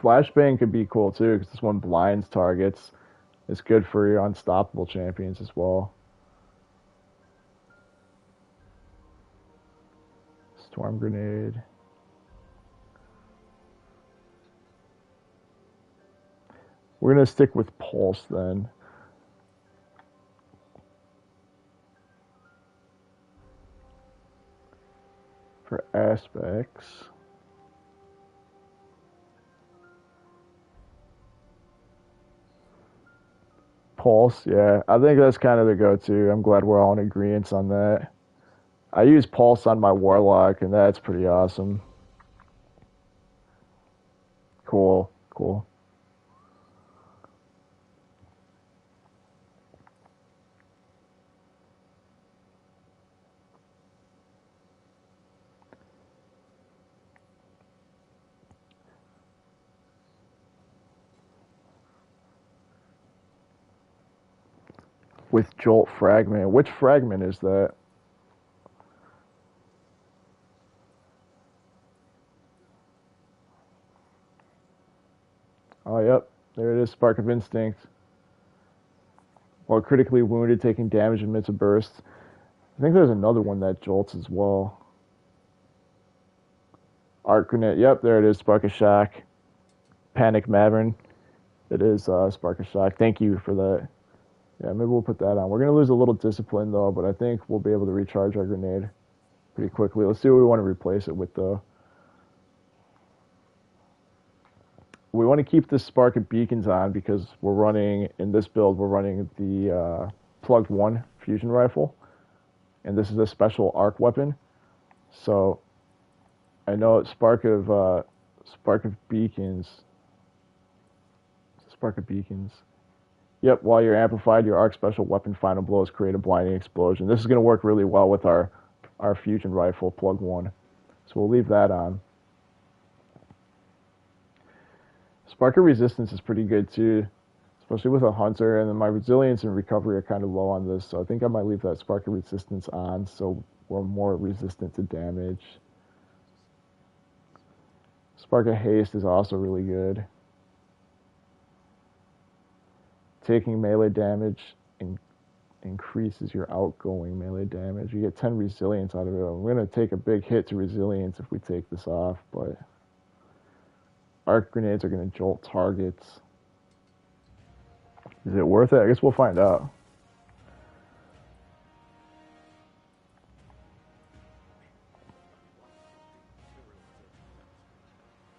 Flashbang could be cool too, because this one blinds targets. It's good for your unstoppable champions as well. Storm grenade. We're going to stick with pulse then. For aspects. Pulse, yeah. I think that's kind of the go-to. I'm glad we're all in agreement on that. I use Pulse on my Warlock, and that's pretty awesome. Cool, cool. with Jolt fragment. Which fragment is that? Oh, yep. There it is. Spark of Instinct. While critically wounded, taking damage amidst a burst. I think there's another one that jolts as well. Arc Grenade. Yep, there it is. Spark of Shock. Panic Maverick. It is Spark of Shock. Thank you for that. Yeah, maybe we'll put that on. We're going to lose a little discipline, though, but I think we'll be able to recharge our grenade pretty quickly. Let's see what we want to replace it with, though. We want to keep this Spark of Beacons on because we're running, in this build, we're running the Plug 1 fusion rifle. And this is a special arc weapon. So I know Spark of Beacons. Spark of Beacons. Yep, while you're amplified, your arc special weapon final blows create a blinding explosion. This is going to work really well with our fusion rifle, Plug 1. So we'll leave that on. Spark of Resistance is pretty good too, especially with a Hunter, and then my resilience and recovery are kind of low on this, so I think I might leave that Spark of Resistance on so we're more resistant to damage. Spark of Haste is also really good. Taking melee damage increases your outgoing melee damage. You get 10 resilience out of it. We're going to take a big hit to resilience if we take this off, but arc grenades are going to jolt targets. Is it worth it? I guess we'll find out.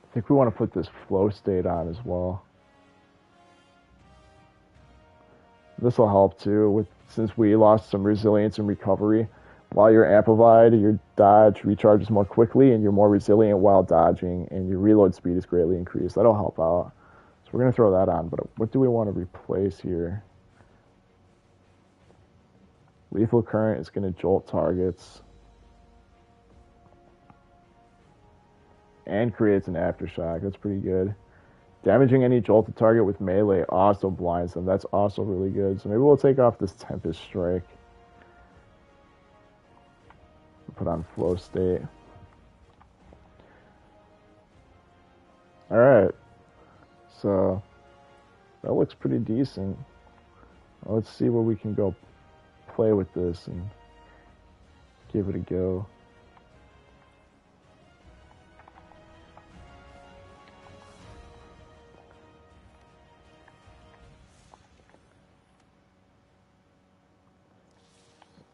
I think we want to put this flow state on as well. This will help too, since we lost some resilience and recovery. While you're amplified, your dodge recharges more quickly, and you're more resilient while dodging, and your reload speed is greatly increased. That'll help out. So we're going to throw that on, but what do we want to replace here? Lethal Current is going to jolt targets. And creates an aftershock. That's pretty good. Damaging any jolted target with melee also blinds them. That's also really good. So maybe we'll take off this Tempest Strike. Put on flow state. Alright. So that looks pretty decent. Let's see where we can go play with this and give it a go.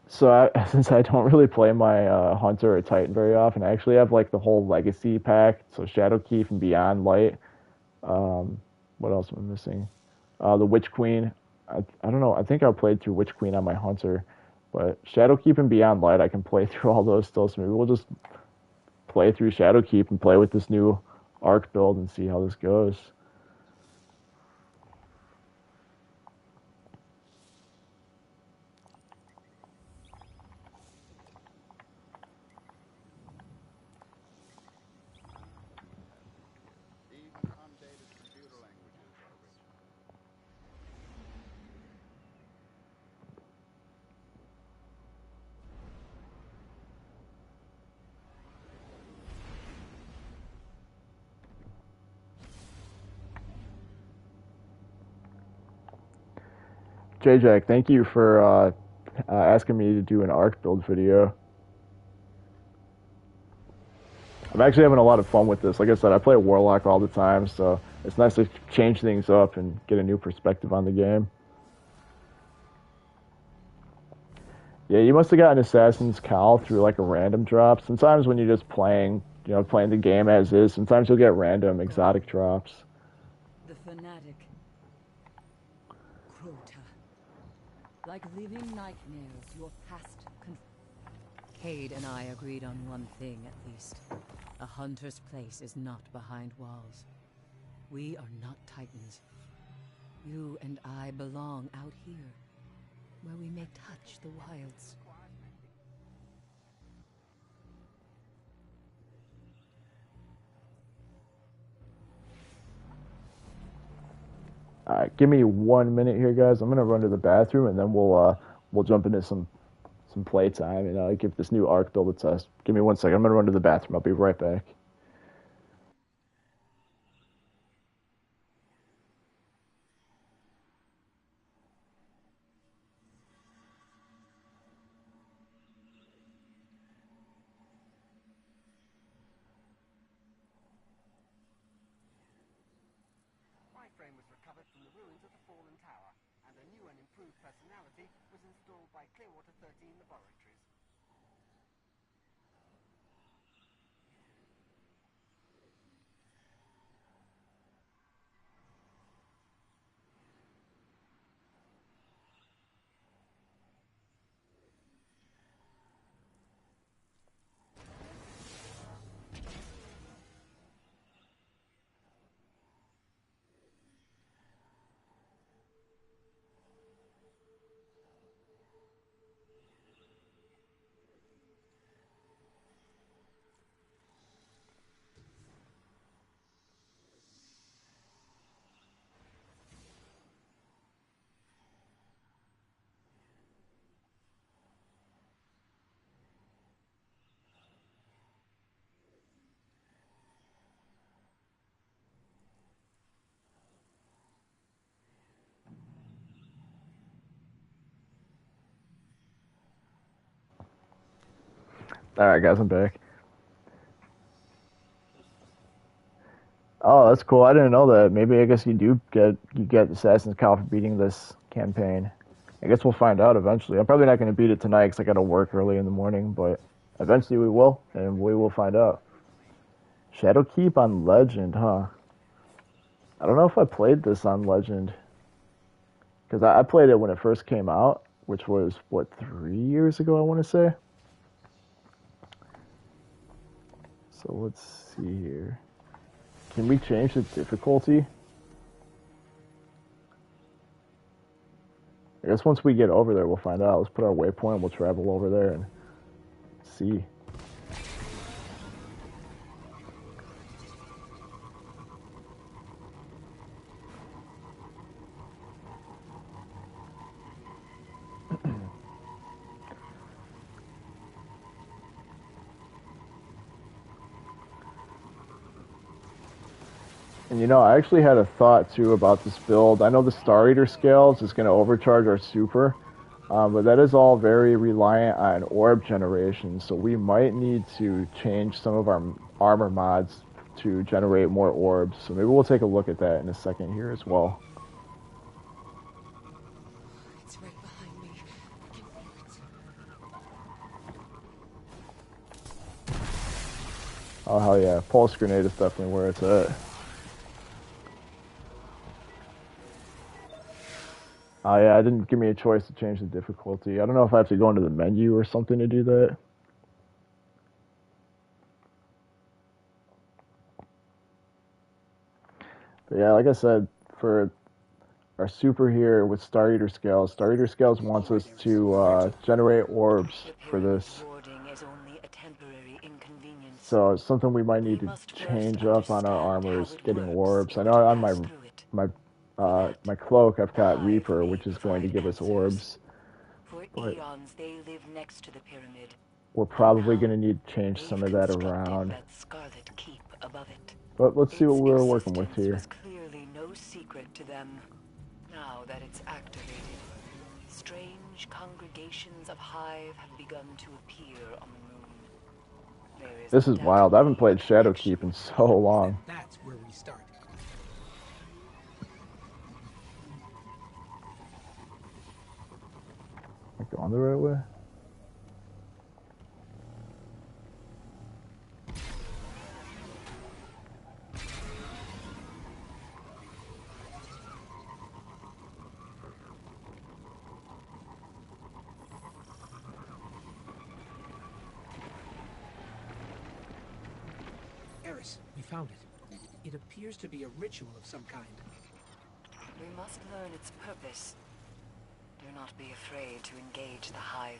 So since I don't really play my Hunter or Titan very often, I actually have like the whole Legacy pack. So Shadowkeep and Beyond Light. What else am I missing? The Witch Queen. I don't know. I think I played through Witch Queen on my Hunter. But Shadowkeep and Beyond Light, I can play through all those still. So maybe we'll just play through Shadowkeep and play with this new Arc build and see how this goes. J-Jack, thank you for asking me to do an Arc build video. I'm actually having a lot of fun with this. Like I said, I play Warlock all the time, so it's nice to change things up and get a new perspective on the game. Yeah, you must have gotten Assassin's Cowl through like a random drop. Sometimes when you're just playing, playing the game as is, sometimes you'll get random exotic drops. The fanatic. Crota. Like living nightmares, your past Cade and I agreed on one thing at least. A hunter's place is not behind walls. We are not titans. You and I belong out here, where we may touch the wilds. All right, give me 1 minute here, guys. I'm gonna run to the bathroom, and then we'll jump into some playtime and give this new arc build a test. Give me 1 second. I'm gonna run to the bathroom. I'll be right back. My frame was recovered from the ruins of the fallen tower, and a new and improved personality was installed by Clearwater 13 Laboratories. All right, guys, I'm back. Oh, that's cool. I didn't know that. Maybe I guess you get Assassin's Creed for beating this campaign. I guess we'll find out eventually. I'm probably not going to beat it tonight because I got to work early in the morning, but eventually we will, and we will find out. Shadowkeep on Legend, huh? I don't know if I played this on Legend because I played it when it first came out, which was what 3 years ago, I want to say. So let's see here. Can we change the difficulty? I guess once we get over there, we'll find out. Let's put our waypoint. We'll travel over there and see. And you know, I actually had a thought too about this build. I know the Star Eater scales is going to overcharge our super, but that is all very reliant on orb generation. So we might need to change some of our armor mods to generate more orbs. So maybe we'll take a look at that in a second here as well. It's right behind me. I can feel it. Oh hell yeah, pulse grenade is definitely where it's at. Oh yeah, it didn't give me a choice to change the difficulty. I don't know if I have to go into the menu or something to do that. But yeah, like I said, for our super here with Star Eater Scales wants us to generate orbs for this. So it's something we might need to change up on our armor is getting orbs. I know on my cloak I've got Reaper, which is going to give us orbs. But we're probably going to need to change some of that around. But let's see what we're working with here. Was clearly no secret to them. Now that it's activated, strange congregations of Hive have begun to appear on the moon. This is wild. I haven't played Shadowkeep in so long. That's where we start. Am I going the right way? We found it. It appears to be a ritual of some kind. We must learn its purpose. Do not be afraid to engage the Hive.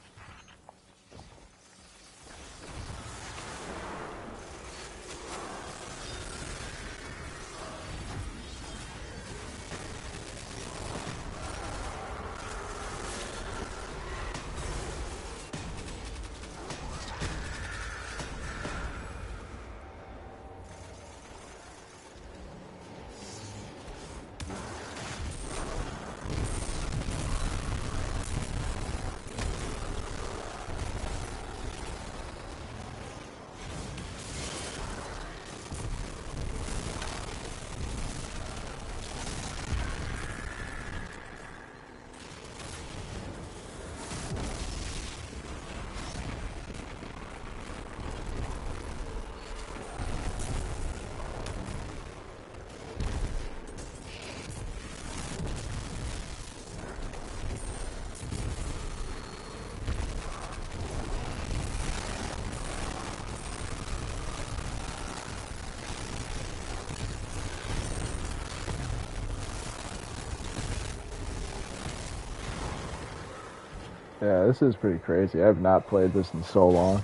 Yeah, this is pretty crazy. I have not played this in so long.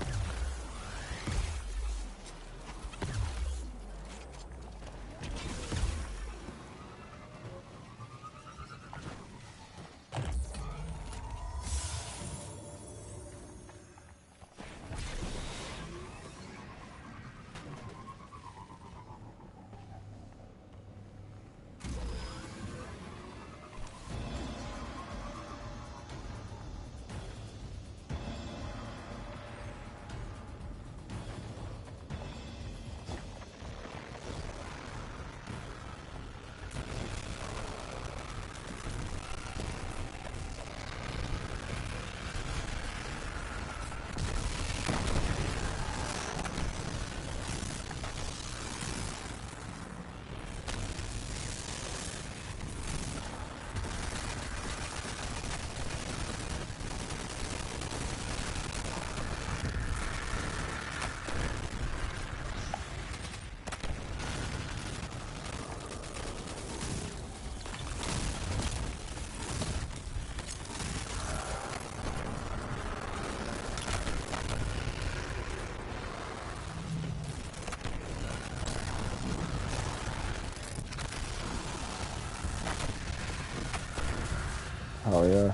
Oh yeah.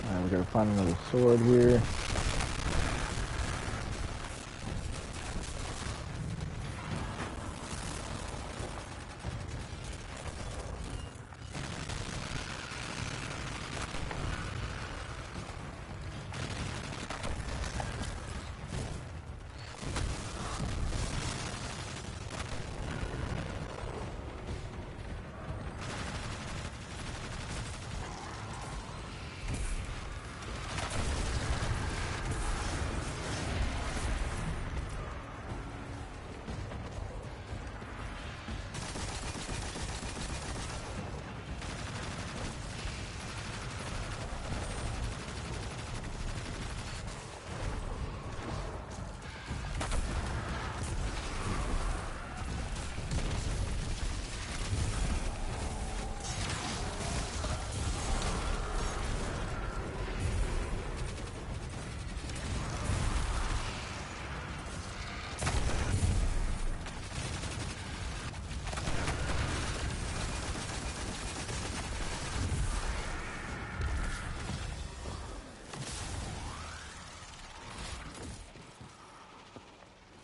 Alright, we gotta find another sword here.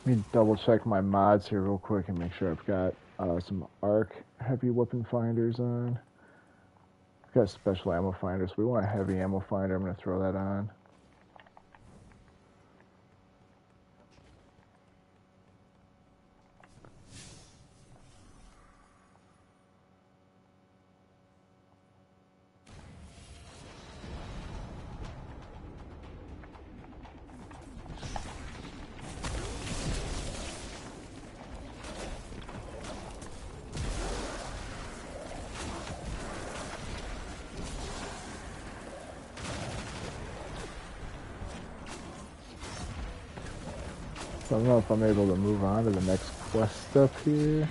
Let me double check my mods here real quick and make sure I've got some arc heavy weapon finders on. I've got special ammo finders. We want a heavy ammo finder. I'm going to throw that on. So I don't know if I'm able to move on to the next quest step here.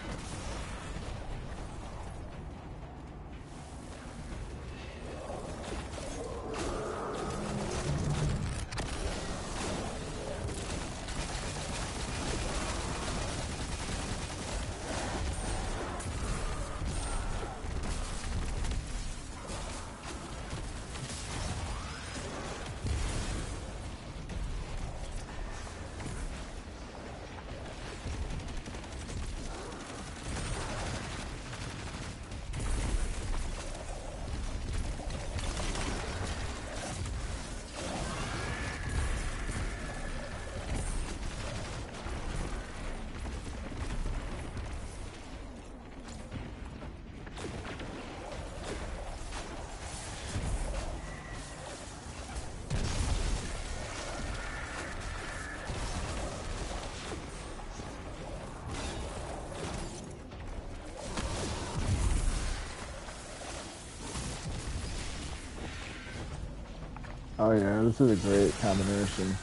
Oh yeah, this is a great combination.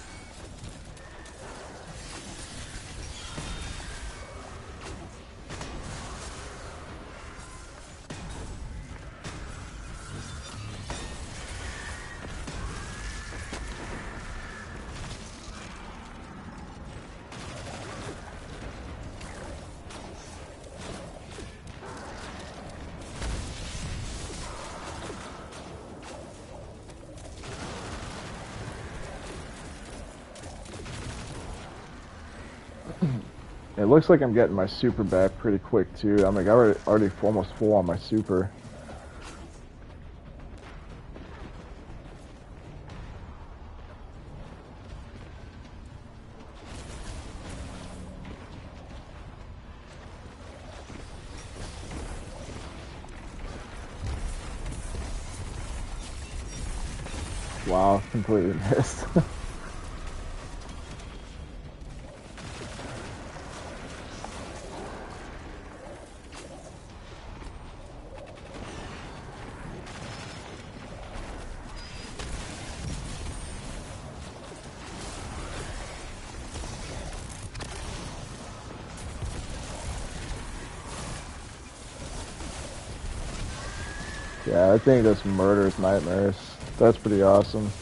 It looks like I'm getting my super back pretty quick too. I'm like already almost full on my super. Wow, completely missed. Yeah, I think this murders nightmares. That's pretty awesome.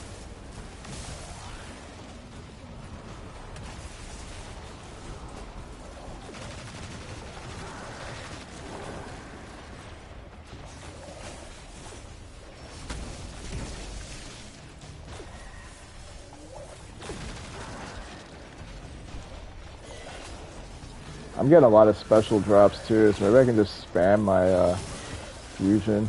I'm getting a lot of special drops too, so maybe I can just spam my fusion.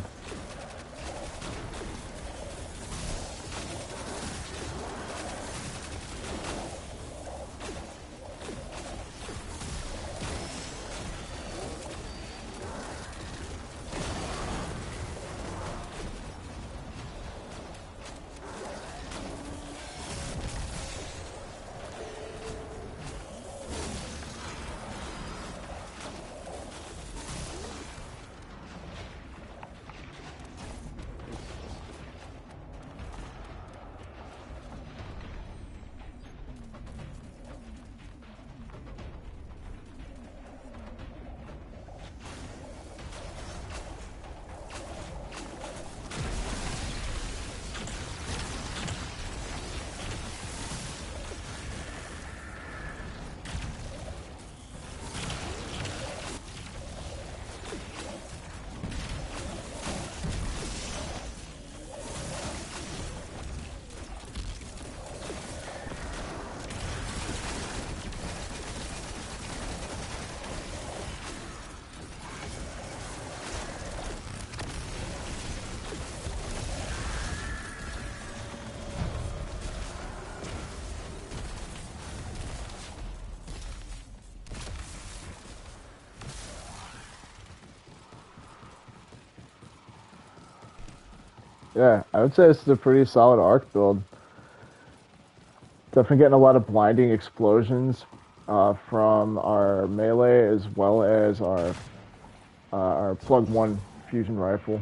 Yeah, I would say this is a pretty solid arc build. Definitely getting a lot of blinding explosions from our melee as well as our plug one fusion rifle.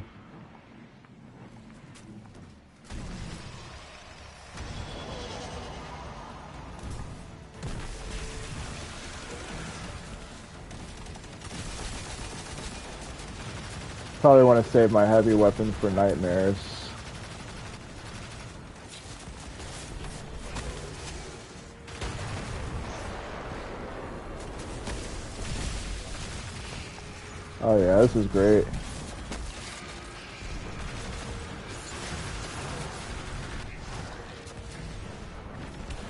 Probably want to save my heavy weapon for nightmares. Oh yeah, this is great.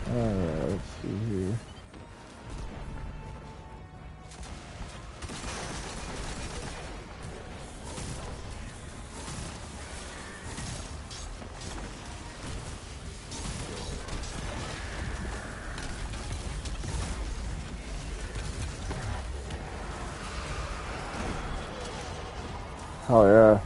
Alright, let's see here. Oh yeah.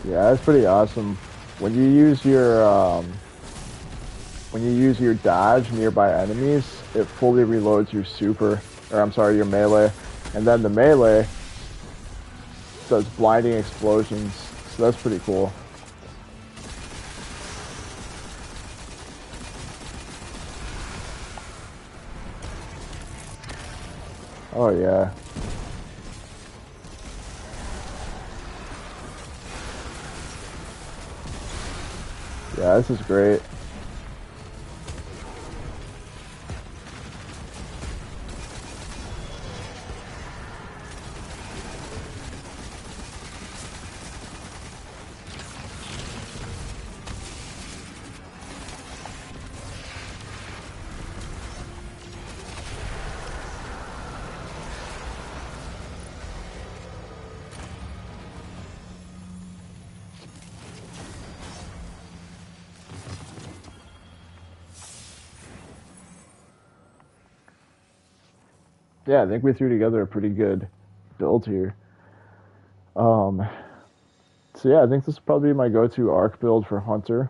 Yeah, that's pretty awesome. When you use your when you use your dodge nearby enemies, it fully reloads your super, or I'm sorry, your melee, and then the melee does blinding explosions. So that's pretty cool. Oh yeah. Yeah, this is great. Yeah, I think we threw together a pretty good build here. Um, so yeah, I think this is probably my go-to arc build for Hunter.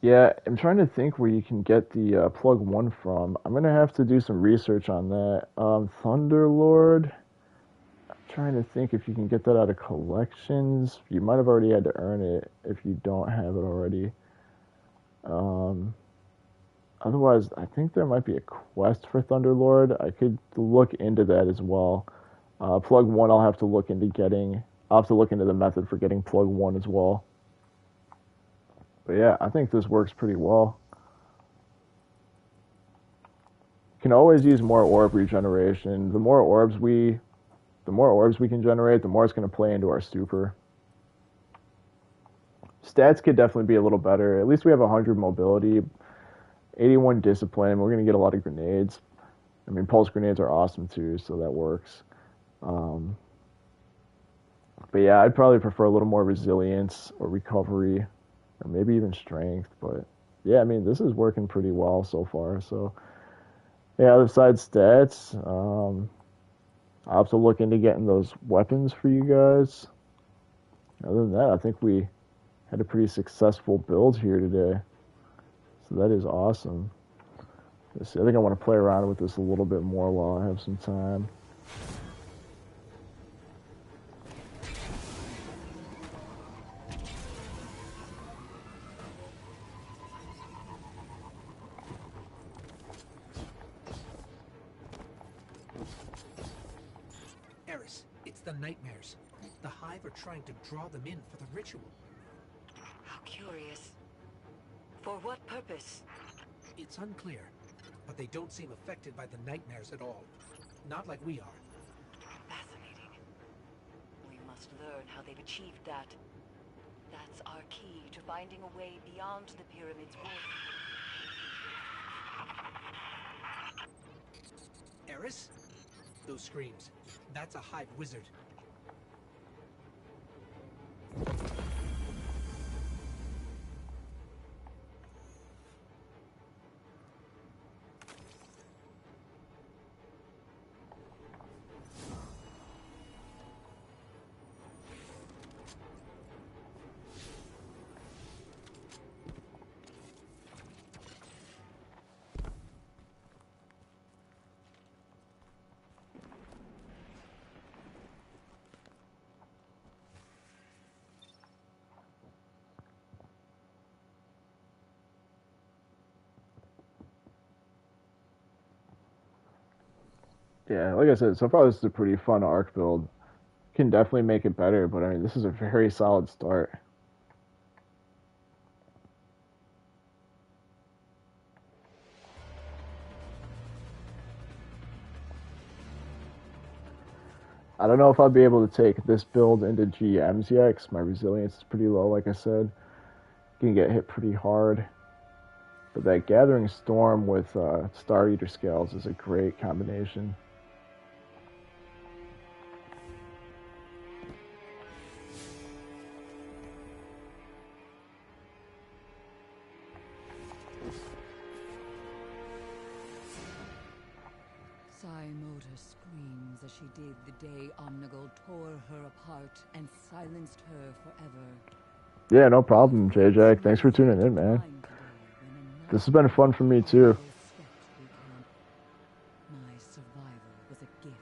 Yeah, I'm trying to think where you can get the plug one from. I'm gonna have to do some research on that. Thunderlord. I'm trying to think if you can get that out of collections. You might have already had to earn it if you don't have it already. Um, Otherwise, I think there might be a quest for Thunderlord. I could look into that as well. Plug one, I'll have to look into getting. I'll have to look into the method for getting plug one as well. But yeah, I think this works pretty well. Can always use more orb regeneration. The more orbs we can generate, the more it's going to play into our super. Stats could definitely be a little better. At least we have 100 mobility, 81 discipline. We're going to get a lot of grenades. I mean, pulse grenades are awesome too, so that works. Um, but yeah, I'd probably prefer a little more resilience or recovery, or maybe even strength. But yeah, I mean, this is working pretty well so far. So yeah, besides stats, I'll have to look into getting those weapons for you guys. Other than that, I think we had a pretty successful build here today. So that is awesome. Let's see, I think I want to play around with this a little bit more while I have some time. Eris, it's the nightmares. The Hive are trying to draw them in for the ritual. How curious. For what purpose? It's unclear, but they don't seem affected by the nightmares at all. Not like we are. Fascinating. We must learn how they've achieved that. That's our key to finding a way beyond the pyramid's wall. Eris? Those screams. That's a Hive wizard. Yeah, like I said, so far this is a pretty fun arc build. Can definitely make it better, but I mean, this is a very solid start. I don't know if I'll be able to take this build into GMs yet, because my resilience is pretty low, like I said. Can get hit pretty hard. But that Gathering Storm with Star Eater Scales is a great combination. mote her screams as she did the day Omnigul tore her apart and silenced her forever. Yeah, no problem, JJ. Thanks for tuning in, man. This has been fun for me too. My survival was a gift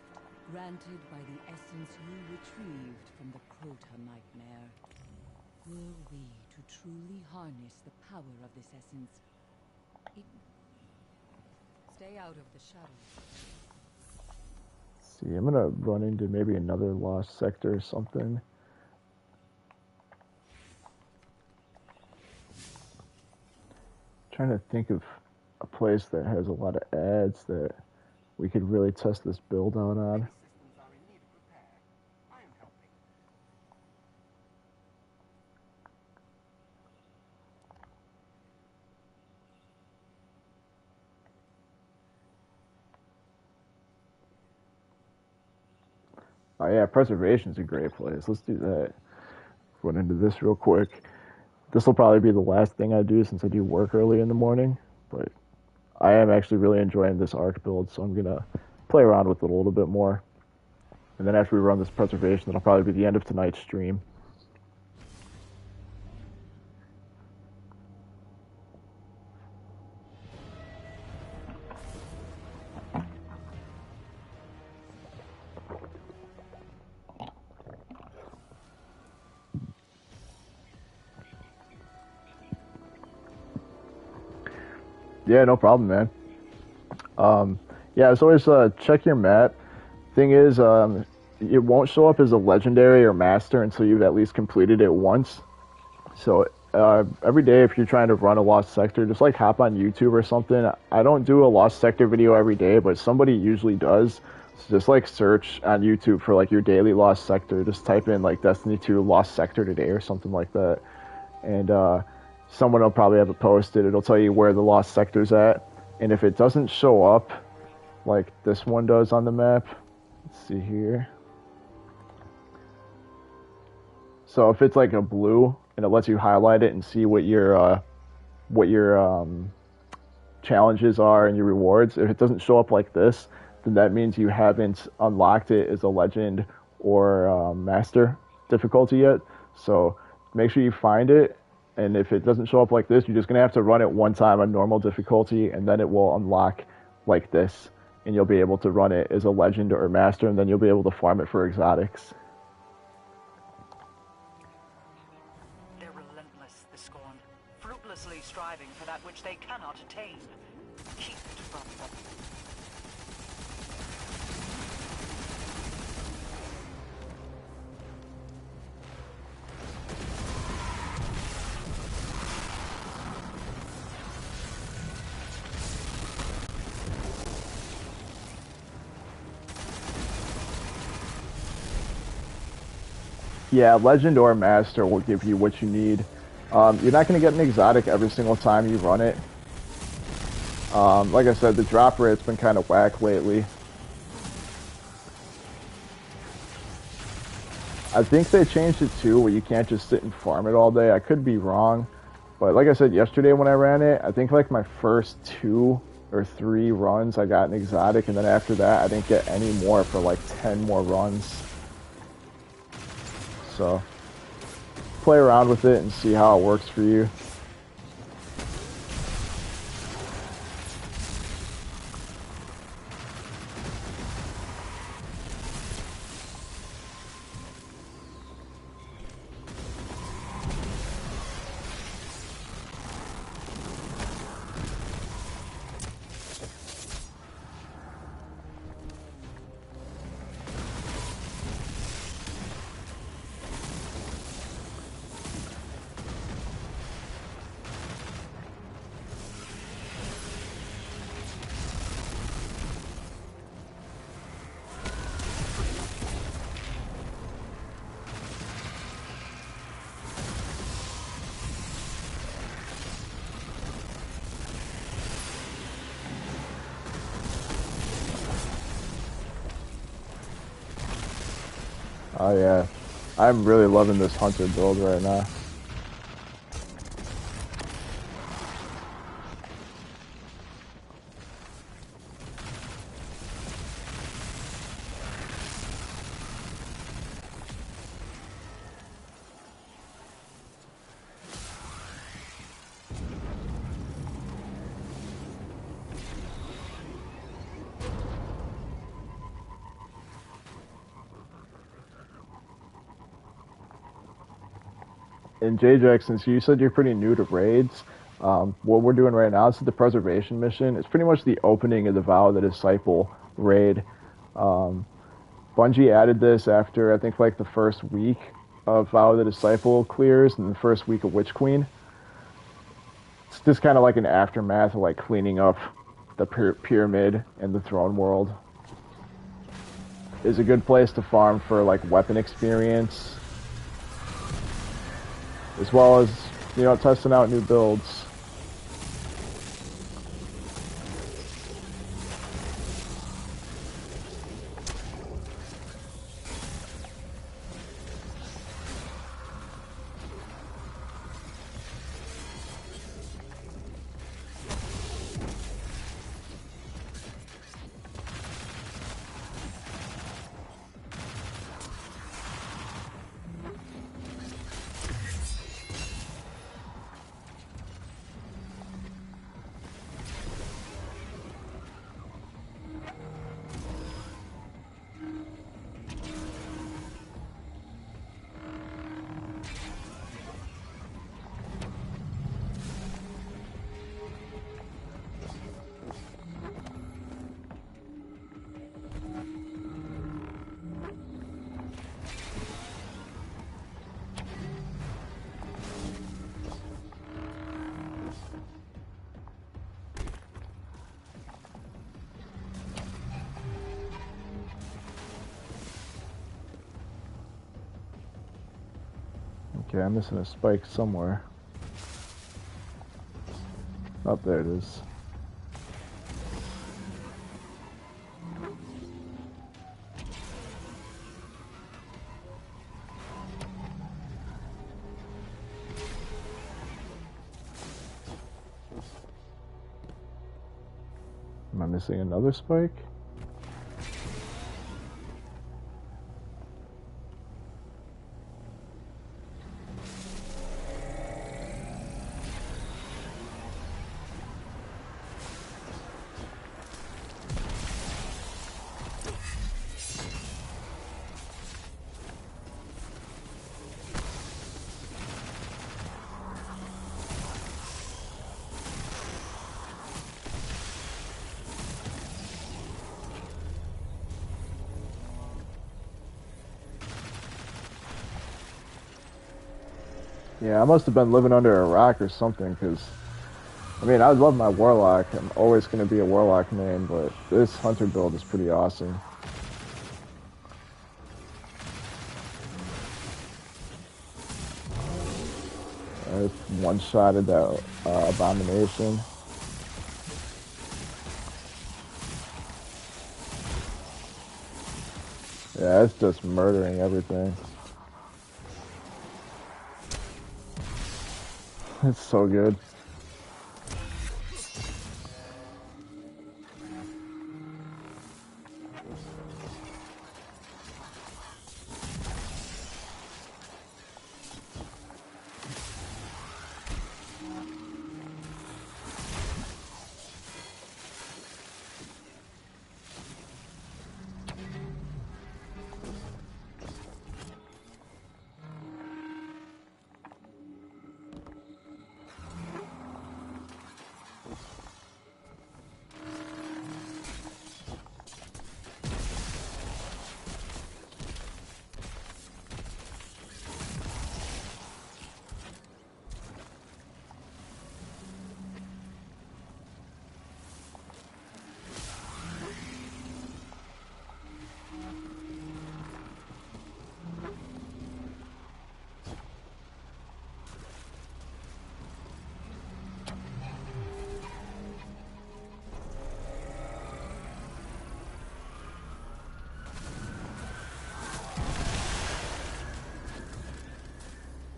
granted by the essence you retrieved from the Crota nightmare. Were we to truly harness the power of this essence, stay out of the shadows. See, I'm gonna run into maybe another lost sector or something. Trying to think of a place that has a lot of ads that we could really test this build out on. Systems are in need of repair. I am helping. Oh yeah, preservation's a great place. Let's do that. Run into this real quick. This will probably be the last thing I do since I do work early in the morning, but I am actually really enjoying this arc build, so I'm gonna play around with it a little bit more. And then after we run this preservation, that'll probably be the end of tonight's stream. Yeah, no problem, man. Yeah, as always, check your map. Thing is, it won't show up as a legendary or master until you've at least completed it once. So every day, if you're trying to run a lost sector, just like hop on YouTube or something. I don't do a lost sector video every day, but somebody usually does. So just like search on YouTube for like your daily lost sector. Just type in like Destiny 2 lost sector today or something like that, and someone will probably have it posted. It'll tell you where the lost sector's at, and if it doesn't show up like this one does on the map, let's see here. So if it's like a blue and it lets you highlight it and see what your challenges are and your rewards, if it doesn't show up like this, then that means you haven't unlocked it as a legend or master difficulty yet. So make sure you find it, and if it doesn't show up like this, you're just gonna have to run it one time on normal difficulty, and then it will unlock like this, and you'll be able to run it as a legend or master, and then you'll be able to farm it for exotics. They're relentless, the Scorn, fruitlessly striving for that which they cannot attain. Keep it from them. Yeah, legend or master will give you what you need. You're not going to get an exotic every single time you run it. Like I said, the drop rate's been kind of whack lately. I think they changed it too, where you can't just sit and farm it all day. I could be wrong, but like I said yesterday when I ran it, I think like my first 2 or 3 runs I got an exotic, and then after that I didn't get any more for like 10 more runs. So play around with it and see how it works for you. Oh yeah, I'm really loving this hunter build right now. And JJ, since you said you're pretty new to raids, what we're doing right now, this is the preservation mission. It's pretty much the opening of the Vow of the Disciple raid. Bungie added this after, I think, like the first week of Vow of the Disciple clears and the first week of Witch Queen. It's just kind of like an aftermath of like cleaning up the pyramid and the throne world. Is a good place to farm for like weapon experience, as well as, you know, testing out new builds. Okay, I'm missing a spike somewhere. Oh, there it is. Am I missing another spike? Yeah, I must have been living under a rock or something, because, I mean, I love my Warlock. I'm always going to be a Warlock main, but this Hunter build is pretty awesome. I one-shotted that Abomination. Yeah, it's just murdering everything. It's so good.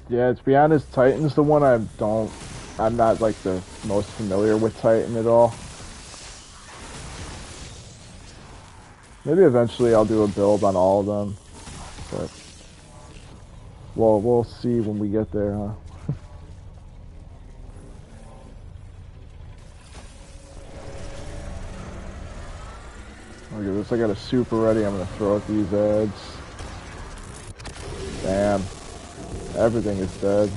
Yeah, to be honest, Titan's the one I'm not like the most familiar with Titan at all. Maybe eventually I'll do a build on all of them, but we'll see when we get there, huh? Look at this, I got a super ready, I'm gonna throw at these ads. Damn. Everything is dead.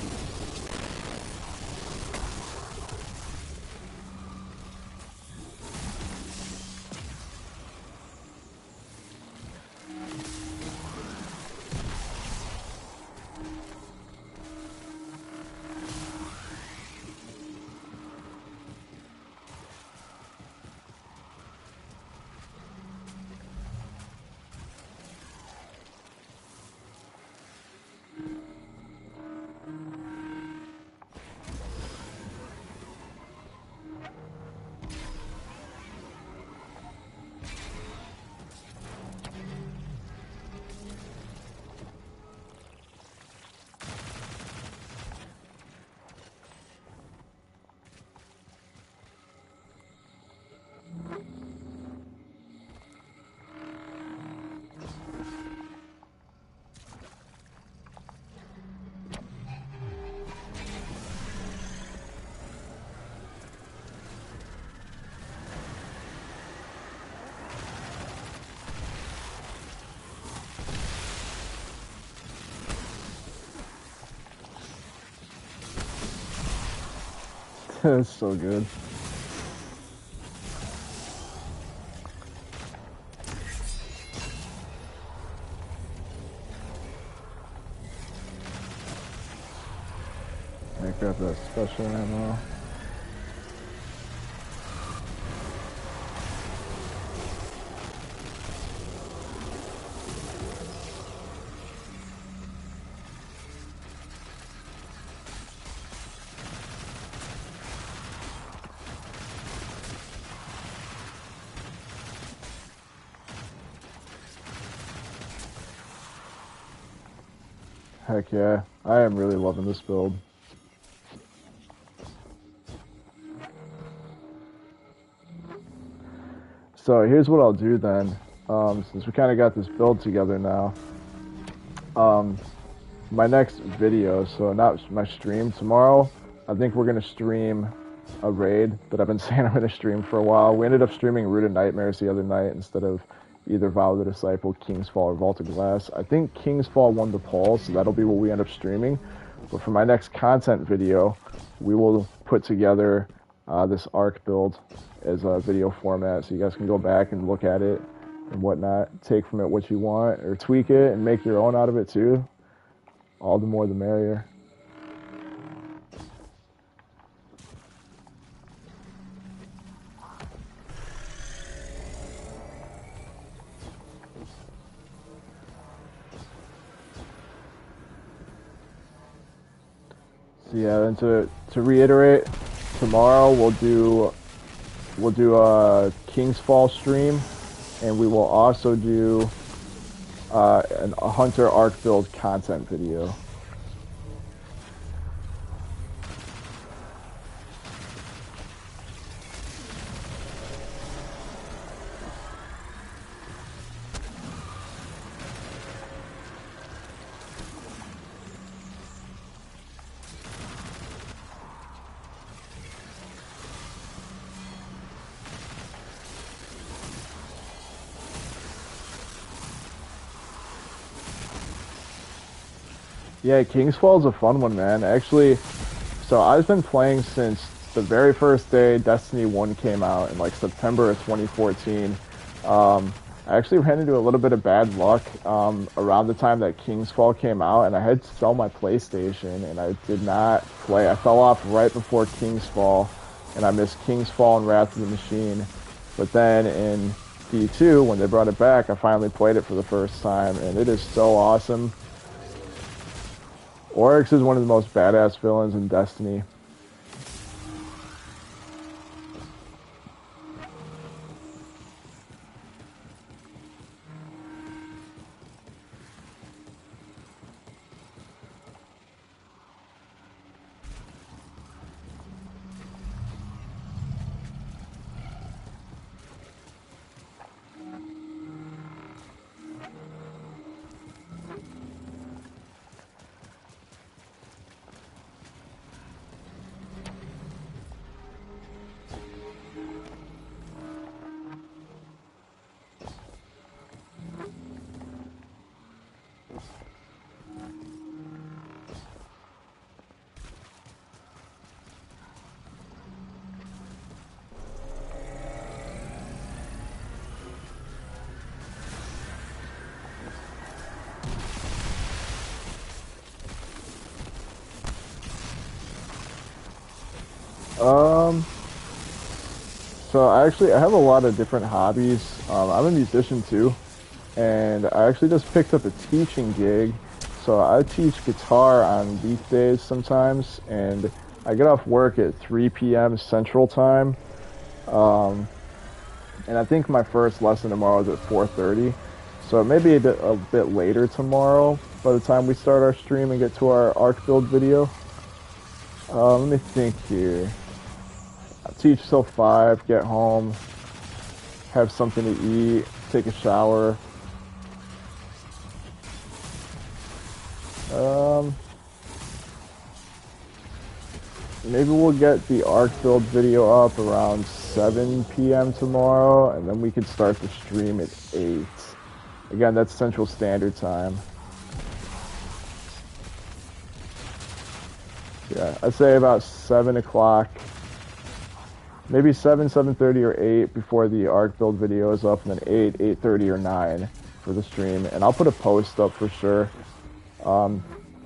It's so good. Make up that special ammo. Heck yeah, I am really loving this build. So here's what I'll do then, since we kind of got this build together now. My next video, so not my stream tomorrow, I think we're going to stream a raid that I've been saying I'm going to stream for a while. We ended up streaming Root of Nightmares the other night instead of either Vow of the Disciple, King's Fall, or Vault of Glass. I think King's Fall won the poll, so that'll be what we end up streaming. But for my next content video, we will put together this Arc build as a video format, so you guys can go back and look at it and whatnot, take from it what you want, or tweak it and make your own out of it too. All the more the merrier. So yeah, then to reiterate, tomorrow we'll do a King's Fall stream, and we will also do a Hunter Arc build content video. Yeah, King's Fall is a fun one, man. Actually, so I've been playing since the very first day Destiny 1 came out in like September of 2014. I actually ran into a little bit of bad luck around the time that King's Fall came out, and I had to sell my PlayStation, and I did not play. I fell off right before King's Fall, and I missed King's Fall and Wrath of the Machine. But then in D2, when they brought it back, I finally played it for the first time, and it is so awesome. Oryx is one of the most badass villains in Destiny. So I have a lot of different hobbies. I'm a musician too, and I actually just picked up a teaching gig. So I teach guitar on weekdays sometimes, and I get off work at 3 p.m. Central Time. And I think my first lesson tomorrow is at 4:30. So it may be a bit later tomorrow by the time we start our stream and get to our Arc build video. Let me think here. I teach till 5, get home, have something to eat, take a shower. Maybe we'll get the Arc build video up around 7 p.m. tomorrow, and then we could start the stream at 8. Again, that's Central Standard Time. Yeah, I'd say about 7 o'clock Maybe 7, 7:30, or 8 before the Arc build video is up, and then 8, 8:30, or 9 for the stream. And I'll put a post up for sure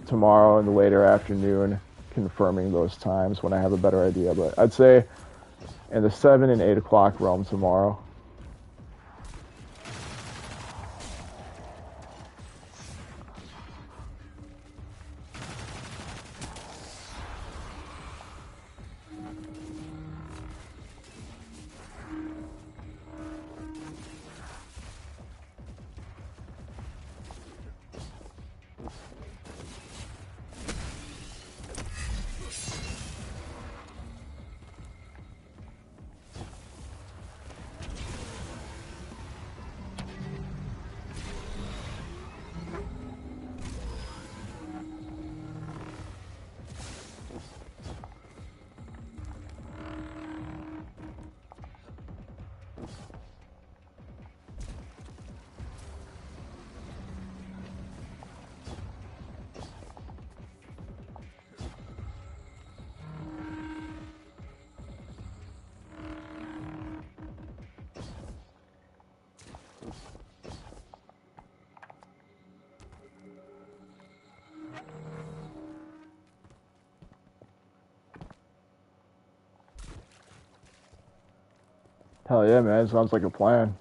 tomorrow in the later afternoon confirming those times when I have a better idea. But I'd say in the 7 and 8 o'clock realm tomorrow. Hell yeah, man. Sounds like a plan.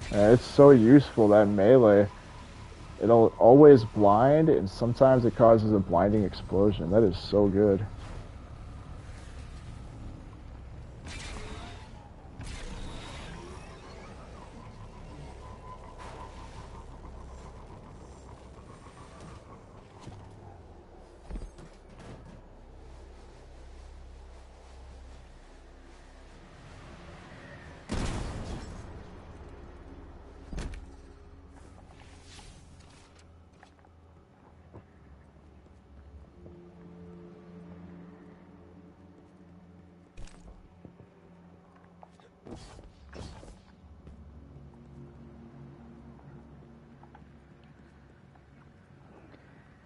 Yeah, it's so useful, that melee. It'll always blind, and sometimes it causes a blinding explosion. That is so good.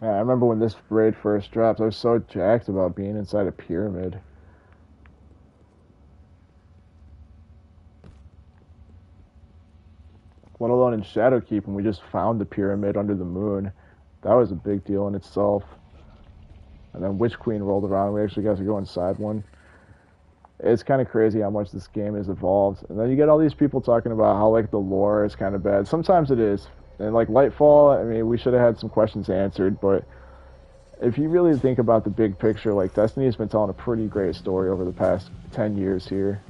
Man, I remember when this raid first dropped, I was so jacked about being inside a pyramid. Let alone in Shadowkeep, when we just found the pyramid under the moon. That was a big deal in itself. And then Witch Queen rolled around, we actually got to go inside one. It's kind of crazy how much this game has evolved. And then you get all these people talking about how, like, the lore is kind of bad. Sometimes it is. And, like, Lightfall, I mean, we should have had some questions answered, but if you really think about the big picture, like, Destiny's been telling a pretty great story over the past 10 years here.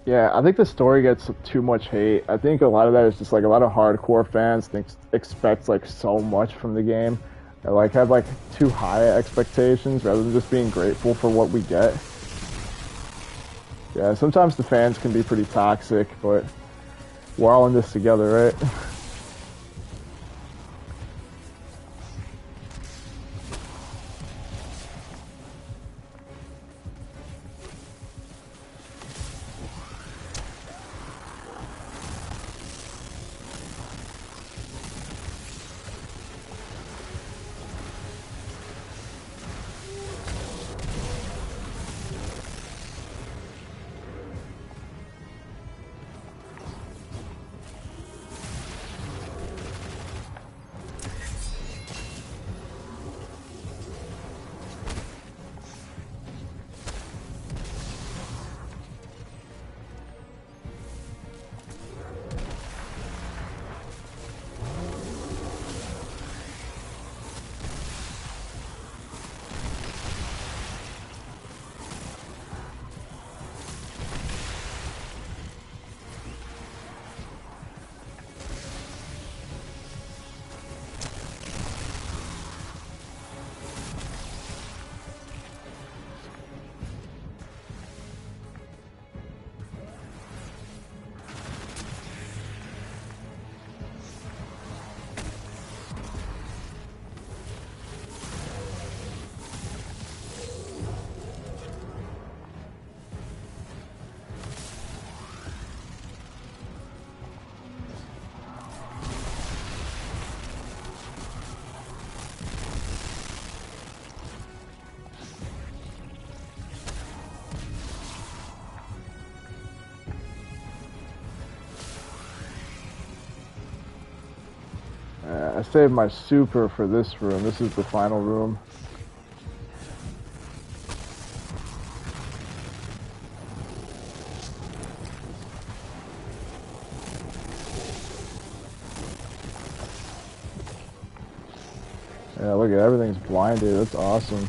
Yeah, I think the story gets too much hate. I think a lot of that is just like a lot of hardcore fans expect like so much from the game. They like have like too high expectations rather than just being grateful for what we get. Yeah, sometimes the fans can be pretty toxic, but we're all in this together, right? I saved my super for this room. This is the final room. Yeah, look at everything's blinded. That's awesome.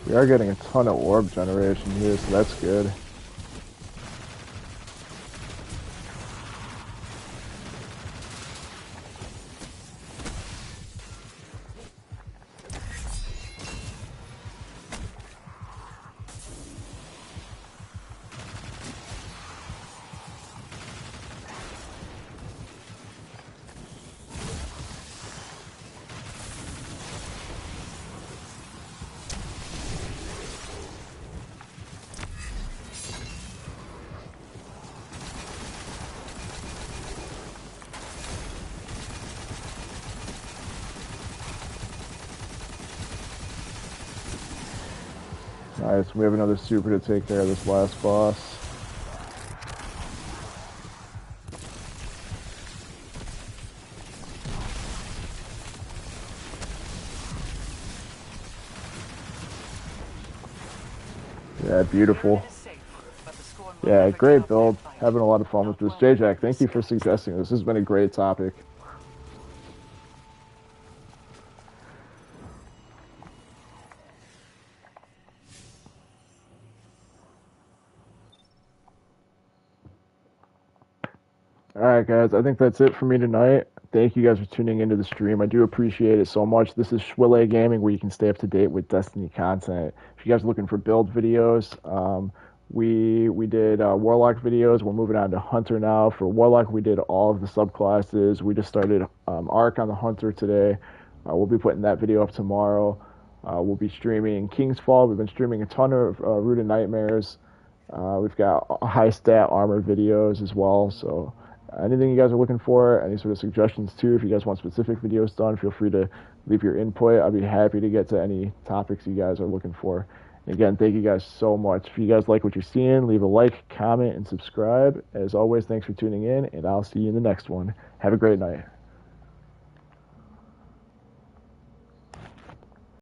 We are getting a ton of orb generation here, so that's good. Nice, we have another super to take care of this last boss. Yeah, beautiful. It is safe, but the Scorn will Yeah, never give great up their build. fight. Having a lot of fun with Not this. when J-Jack, thank you for suggesting this. This has been a great topic. All right, guys. I think that's it for me tonight. Thank you guys for tuning into the stream. I do appreciate it so much. This is Schwille Gaming, where you can stay up to date with Destiny content. If you guys are looking for build videos, we did Warlock videos. We're moving on to Hunter now. For Warlock, we did all of the subclasses. We just started Arc on the Hunter today. We'll be putting that video up tomorrow. We'll be streaming King's Fall. We've been streaming a ton of Root of Nightmares. We've got high stat armor videos as well. So anything you guys are looking for, any sort of suggestions too, if you guys want specific videos done, feel free to leave your input. I'd be happy to get to any topics you guys are looking for. And again, thank you guys so much. If you guys like what you're seeing, leave a like, comment, and subscribe. As always, thanks for tuning in, and I'll see you in the next one. Have a great night.